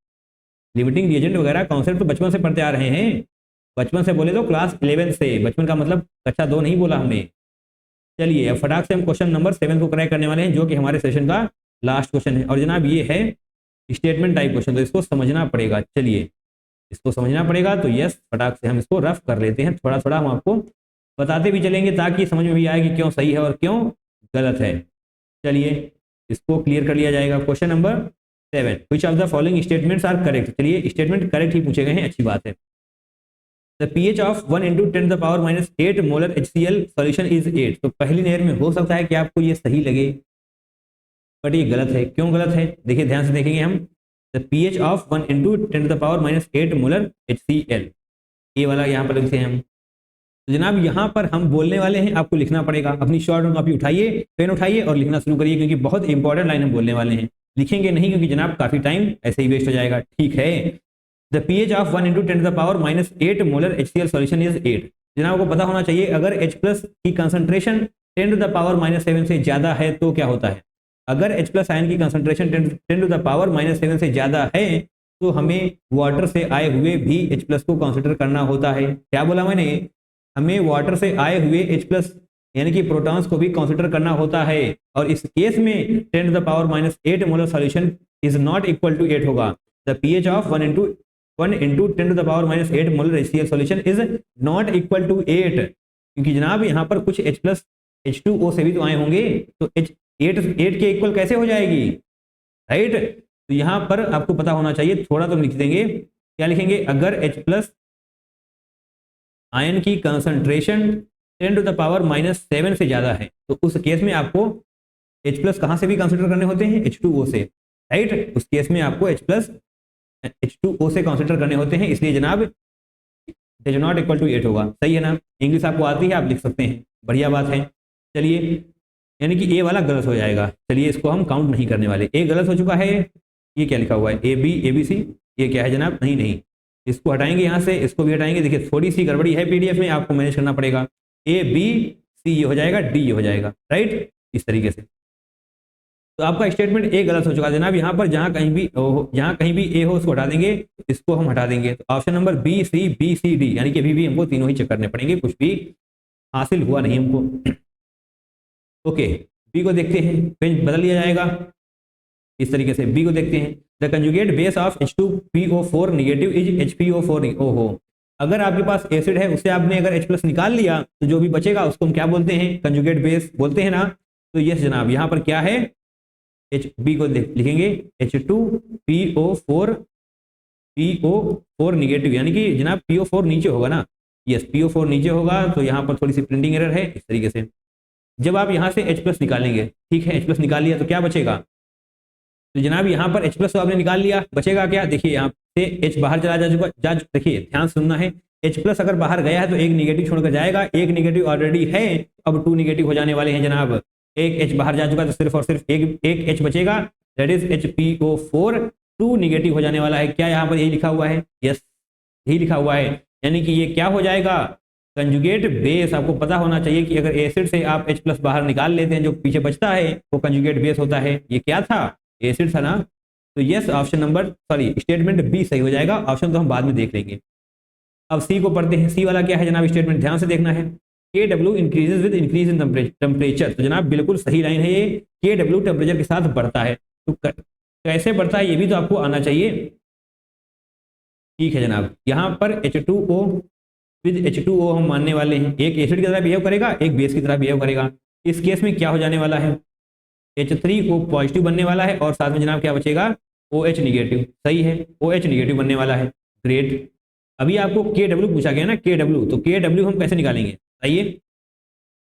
लिमिटिंग रिएजेंट वगैरह कॉन्सेप्ट तो बचपन से पढ़ते आ रहे हैं। बचपन से बोले तो क्लास 11 से, बचपन का मतलब कक्षा 2 नहीं बोला हमने। चलिए, अब फटाक से हम क्वेश्चन नंबर 7 को क्रैक करने वाले हैं, जो कि हमारे सेशन का लास्ट क्वेश्चन है। और जनाब ये है स्टेटमेंट टाइप क्वेश्चन, तो इसको समझना पड़ेगा। चलिए, इसको समझना पड़ेगा, तो यस, फटाक से हम इसको रफ कर लेते हैं। थोड़ा थोड़ा हम आपको बताते भी चलेंगे ताकि समझ में भी आए कि क्यों सही है और क्यों गलत है। चलिए, इसको क्लियर कर लिया जाएगा। Question number 7, which of the following statements are correct. चलिए, स्टेटमेंट करेक्ट ही पूछे गए हैं, अच्छी बात है। The pH of 1 × 10⁻⁸ molar HCl solution is 8। तो पहली नहर में हो सकता है कि आपको ये सही लगे, बट ये गलत है। क्यों गलत है? देखिए, ध्यान से देखेंगे हम। The pH of 1 × 10⁻⁸ molar HCl, ये वाला यहाँ पर लिखते हैं हम। तो जनाब यहाँ पर हम बोलने वाले हैं, आपको लिखना पड़ेगा। अपनी शॉर्ट नोट कॉपी उठाइए, पेन उठाइए और लिखना शुरू करिए, क्योंकि बहुत इंपॉर्टेंट लाइन हम बोलने वाले हैं। लिखेंगे नहीं क्योंकि जनाब काफी टाइम ऐसे ही वेस्ट हो जाएगा। ठीक है। The pH of 1 × 10⁻⁸ molar HCl solution is 8। जनाब को पता होना चाहिए, अगर H+ की कंसंट्रेशन 10⁻⁷ से ज्यादा है तो क्या होता है? अगर H+ आयन की कंसंट्रेशन 10⁻⁷ से ज्यादा है तो हमें वाटर से आए हुए भी H+ को कंसिडर करना होता है। क्या बोला मैंने? हमें वाटर से आए हुए H+ यानी कि प्रोटॉन्स को भी कंसिडर करना होता है, और इस केस में 10⁻⁸ molar solution is not equal to 8 होगा। The pH of 1 into 10⁻⁸ molar HCl solution is not equal to 8, क्योंकि जनाब यहाँ पर कुछ H प्लस H2O से भी तो आए होंगे, तो H8 के इक्वल कैसे हो जाएगी, राइट। तो यहाँ पर आपको पता होना चाहिए, थोड़ा तो लिख देंगे, क्या लिखेंगे, अगर H प्लस आयन की कंसंट्रेशन 10⁻⁷ से ज्यादा है तो उस केस में आपको H प्लस कहाँ से भी कंसिडर करने होते हैं, H2O से, राइट। उस केस में आपको H प्लस H2O से कंसिडर करने होते हैं, इसलिए जनाब इज नॉट इक्वल टू 8 होगा, सही है ना। इंग्लिश आपको आती है, आप लिख सकते हैं, बढ़िया बात है। चलिए, यानी कि ए वाला गलत हो जाएगा, चलिए इसको हम काउंट नहीं करने वाले, ए गलत हो चुका है। ये क्या लिखा हुआ है, ABC, ये क्या है जनाब, नहीं, इसको हटाएंगे यहाँ से, इसको भी हटाएंगे। देखिए थोड़ी सी गड़बड़ी है पीडीएफ में, आपको मैनेज करना पड़ेगा। ABC ये हो जाएगा, D ये हो जाएगा, राइट, इस तरीके से। तो आपका स्टेटमेंट ए गलत हो चुका है जनाब। यहाँ पर जहाँ कहीं भी ए हो उसको हटा देंगे, इसको हम हटा देंगे। तो ऑप्शन नंबर BC यानी कि अभी भी हमको तीनों ही चेक करने पड़ेंगे, कुछ भी हासिल हुआ नहीं हमको। ओके, बी को देखते हैं, पेज बदल लिया जाएगा इस तरीके से। बी को देखते हैं, the conjugate base of H2PO4 negative is HPO4। ओहो, अगर आपके पास एसिड है, उससे आपने अगर H प्लस निकाल लिया तो जो भी बचेगा उसको हम क्या बोलते हैं, कंजुगेट बेस बोलते हैं ना। तो यस जनाब, यहाँ पर क्या है, बी को लिखेंगे H2PO4 नेगेटिव, यानी कि जनाब PO4 नीचे होगा ना, यस PO4 नीचे होगा। तो यहाँ पर थोड़ी सी प्रिंटिंग एरर है, इस तरीके से। जब आप यहाँ से H प्लस निकालेंगे, ठीक है, H प्लस निकाल लिया तो क्या बचेगा, तो जनाब यहाँ पर H प्लस तो आपने निकाल लिया, बचेगा क्या, देखिए यहाँ से H बाहर चला जा चुका, देखिए ध्यान सुनना है, H प्लस अगर बाहर गया है तो एक निगेटिव छोड़कर जाएगा, एक निगेटिव ऑलरेडी है, अब 2 निगेटिव हो जाने वाले हैं जनाब। एक H बाहर जा चुका तो सिर्फ और सिर्फ एक H बचेगा, दैट इज HPO4, 2 निगेटिव हो जाने वाला है। क्या यहाँ पर यही लिखा हुआ है, यस यही लिखा हुआ है, यानी कि ये क्या हो जाएगा, कंजुगेट बेस। आपको पता होना चाहिए कि अगर एसिड से आप H प्लस बाहर निकाल लेते हैं, जो पीछे बचता है वो कंजुगेट बेस होता है। ये क्या था, एसिड था ना। तो yes, option number statement B सही हो जाएगा, ऑप्शन तो हम बाद में देख लेंगे। अब सी को पढ़ते हैं, सी वाला क्या है जनाब, स्टेटमेंट ध्यान से देखना है। KW increases with increase in temperature. तो जनाब बिल्कुल सही लाइन है ये, KW टेम्परेचर के साथ बढ़ता है। तो कैसे बढ़ता है ये भी तो आपको आना चाहिए, ठीक है जनाब। यहाँ पर H2O विद H2O हम मानने वाले हैं, एक एसिड की तरह बिहेव करेगा, एक बेस की तरह बिहेव करेगा। इस केस में क्या हो जाने वाला है, H3O पॉजिटिव बनने वाला है, और साथ में जनाब क्या बचेगा, OH निगेटिव, सही है, OH निगेटिव बनने वाला है, ग्रेट। अभी आपको KW पूछा गया ना, KW, तो KW हम कैसे निकालेंगे, आइए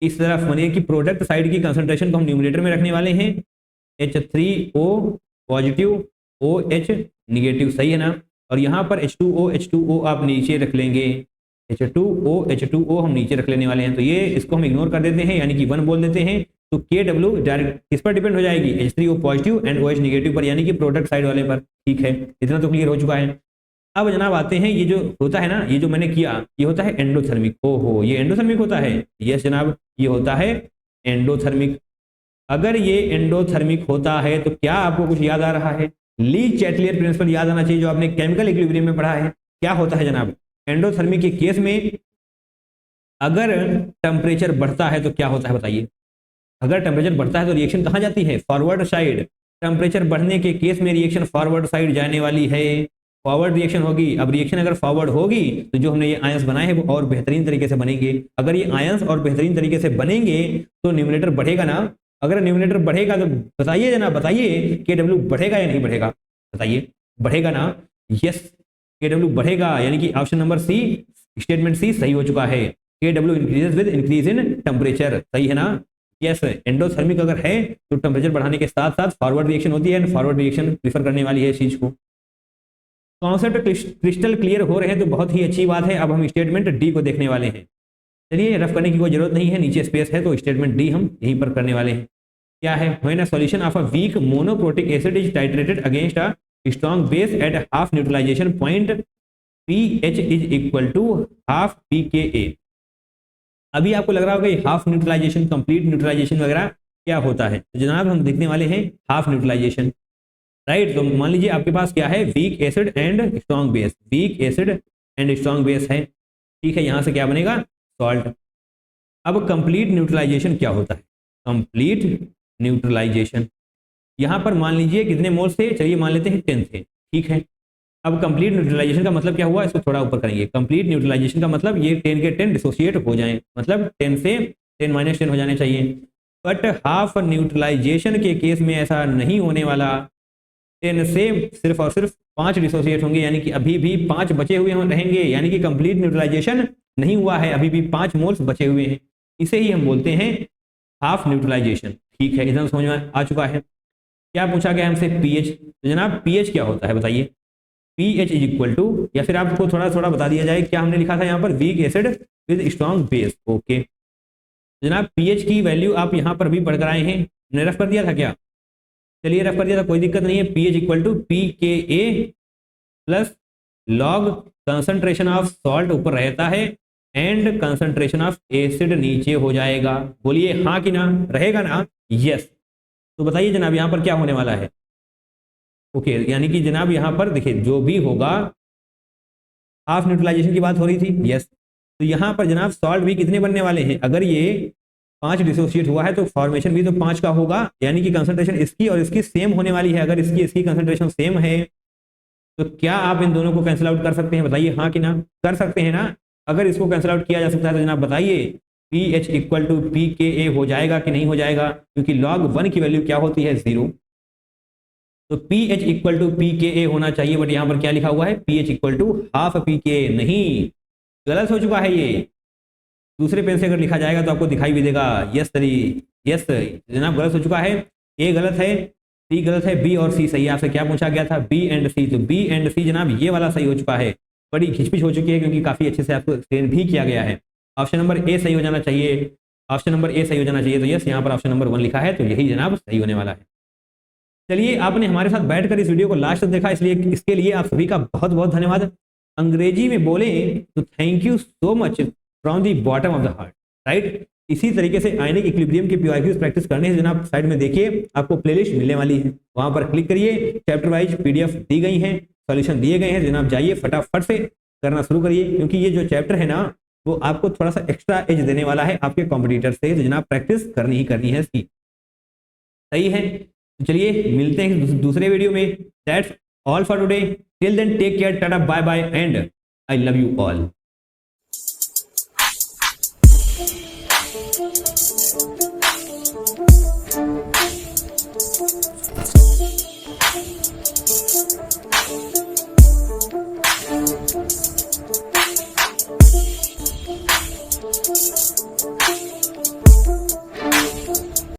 इस तरफ मानिए कि प्रोडक्ट साइड की कंसंट्रेशन को हम न्यूमरेटर में रखने वाले हैं, H3O पॉजिटिव, OH निगेटिव, सही है ना। और यहाँ पर H2O आप नीचे रख लेंगे, H2O हम नीचे रख लेने वाले हैं। तो ये इसको हम इग्नोर कर देते हैं, यानी कि 1 बोल देते हैं। तो KW डायरेक्ट किस पर डिपेंड हो जाएगी, H3O positive and OH negative पर, यानी कि प्रोडक्ट साइड वाले पर, ठीक है, इतना तो क्लियर हो चुका है। अब जनाब आते हैं, ये जो होता है ना, ये जो मैंने किया, ये होता है एंडोथर्मिक। ओहो, ये एंडोथर्मिक होता है, यस जनाब, ये होता है एंडोथर्मिक। अगर ये एंडोथर्मिक होता है तो क्या आपको कुछ याद आ रहा है, ली चैटलियर प्रिंसिपल याद आना चाहिए, जो आपने केमिकल इक्विलिब्रियम में पढ़ा है। क्या होता है जनाब, एंडोथर्मिक के केस में अगर टेम्परेचर बढ़ता है तो क्या होता है बताइए, अगर टेम्परेचर बढ़ता है तो रिएक्शन कहाँ जाती है, फॉरवर्ड साइड। टेम्परेचर बढ़ने के केस में रिएक्शन फॉरवर्ड साइड जाने वाली है, फॉरवर्ड रिएक्शन होगी। अब रिएक्शन अगर फॉरवर्ड होगी तो जो हमने ये आयंस बनाए हैं वो और बेहतरीन तरीके से बनेंगे। अगर ये आयंस और बेहतरीन तरीके से बनेंगे तो न्यूमरेटर बढ़ेगा ना। अगर न्यूमरेटर बढ़ेगा तो बताइए जनाब, बताइए KW बढ़ेगा या नहीं बढ़ेगा, बताइए, बढ़ेगा ना, यस KW बढ़ेगा, यानी कि option number C, statement C सही हो चुका है। KW increases with increase in temperature, सही है ना, यस। एंडोथर्मिक अगर है तो टेम्परेचर बढ़ाने के साथ साथ फॉरवर्ड रिएक्शन होती है, फॉरवर्ड रिएक्शन प्रीफर करने वाली है इस चीज को। कॉन्सेप्ट क्रिस्टल क्लियर हो रहे हैं तो बहुत ही अच्छी बात है। अब हम स्टेटमेंट डी को देखने वाले हैं। चलिए, रफ करने की कोई जरूरत नहीं है, नीचे स्पेस है, तो स्टेटमेंट डी हम यहीं पर करने वाले हैं। क्या है, when a solution of a weak monoprotic acid is titrated against a strong base at half neutralization point, pH is equal to half pKa। अभी आपको लग रहा होगा कि हाफ न्यूट्रलाइजेशन, कंप्लीट न्यूट्रलाइजेशन वगैरह क्या होता है, तो जनाब हम देखने वाले हैं हाफ न्यूट्रलाइजेशन, राइट। तो मान लीजिए आपके पास क्या है, weak acid and strong base, weak acid and strong base है, ठीक है। यहां से क्या बनेगा, सॉल्ट। अब कंप्लीट न्यूट्रलाइजेशन क्या होता है, कंप्लीट न्यूट्रलाइजेशन, यहां पर मान लीजिए कितने मोल्स थे, चलिए मान लेते हैं 10 थे, ठीक है। अब कंप्लीट न्यूट्रलाइजेशन का मतलब क्या हुआ, इसको थोड़ा ऊपर करेंगे। कंप्लीट न्यूट्रलाइजेशन का मतलब ये 10 के 10 डिसोसिएट हो जाएं, मतलब 10 से 10 - 10 हो जाने चाहिए। बट हाफ न्यूट्रलाइजेशन के केस में ऐसा नहीं होने वाला। 10 से सिर्फ और सिर्फ 5 डिसोसिएट होंगे, यानी कि अभी भी 5 बचे हुए रहेंगे, यानी कि कंप्लीट न्यूट्रलाइजेशन नहीं हुआ है, अभी भी 5 मोल्स बचे हुए हैं। इसे ही हम बोलते हैं हाफ न्यूट्रलाइजेशन। ठीक है, इतना समझ में आ चुका है। क्या पूछा गया हमसे, पीएच। तो जनाब पीएच क्या होता है बताइए। पीएच इज इक्वल टू, या फिर आपको थोड़ा थोड़ा बता दिया जाए, क्या हमने लिखा था यहाँ पर, week acid with strong base. Okay जनाब, पीएच की वैल्यू आप यहाँ पर भी पढ़कर आए हैं, मैंने रफ कर दिया था क्या, चलिए रफ कर दिया था, कोई दिक्कत नहीं है। PH equal to P K A plus log concentration of salt ऊपर रहता है एंड कंसंट्रेशन ऑफ एसिड नीचे हो जाएगा। बोलिए हाँ कि ना, रहेगा ना, यस। तो बताइए जनाब यहाँ पर क्या होने वाला है। ओके यानी कि जनाब यहाँ पर देखिए जो भी होगा, हाफ न्यूट्रलाइजेशन की बात हो रही थी, यस। तो यहाँ पर जनाब सॉल्ट भी कितने बनने वाले हैं, अगर ये 5 डिसोसिएट हुआ है तो फॉर्मेशन भी तो 5 का होगा, यानी कि कंसंट्रेशन इसकी और इसकी सेम होने वाली है। अगर इसकी कंसंट्रेशन सेम है तो क्या आप इन दोनों को कैंसिल आउट कर सकते हैं, बताइए हाँ कि ना, कर सकते हैं ना। अगर इसको कैंसिल आउट किया जा सकता है तो जनाब बताइए P H equal to P K A हो जाएगा कि नहीं हो जाएगा, क्योंकि log 1 की वैल्यू क्या होती है, 0। तो P H equal to P K A होना चाहिए, बट यहाँ पर क्या लिखा हुआ है, P H equal to half P K A. नहीं, गलत हो चुका है ये। दूसरे पेन से अगर लिखा जाएगा तो आपको दिखाई भी देगा, यस सरी, यस जनाब गलत हो चुका है। ए गलत है, सी गलत है, बी और सी सही है। आपसे क्या पूछा गया था, बी एंड सी। तो बी एंड सी जनाब ये वाला सही हो चुका है। बड़ी खिचपिच हो चुकी है क्योंकि काफी अच्छे से आपको एक्सप्लेन भी किया गया है। ऑप्शन नंबर ए सही हो जाना चाहिए, ऑप्शन नंबर ए सही हो जाना चाहिए। तो यस यहाँ पर ऑप्शन नंबर 1 लिखा है, तो यही जनाब सही होने वाला है। चलिए आपने हमारे साथ बैठकर इस वीडियो को लास्ट तक देखा, इसलिए इसके लिए आप सभी का बहुत बहुत धन्यवाद। अंग्रेजी में बोले तो thank you so much from the bottom of the heart, right. इसी तरीके से आयनिक इक्विलिब्रियम के पीवाईक्यूज प्रैक्टिस करने से जनाब साइड में देखिए आपको प्लेलिस्ट मिलने वाली है, वहां पर क्लिक करिए, चैप्टर वाइज पीडीएफ दी गई है, सॉल्यूशन दिए गए हैं, जनाब जाइए फटाफट से करना शुरू करिए, क्योंकि ये जो चैप्टर है ना वो आपको थोड़ा सा एक्स्ट्रा एज देने वाला है आपके कॉम्पिटिटर से, तो जनाब प्रैक्टिस करनी ही करनी है इसकी, सही है। तो चलिए मिलते हैं दूसरे वीडियो में। That's all for today, till then take care, tata bye bye and I love you all.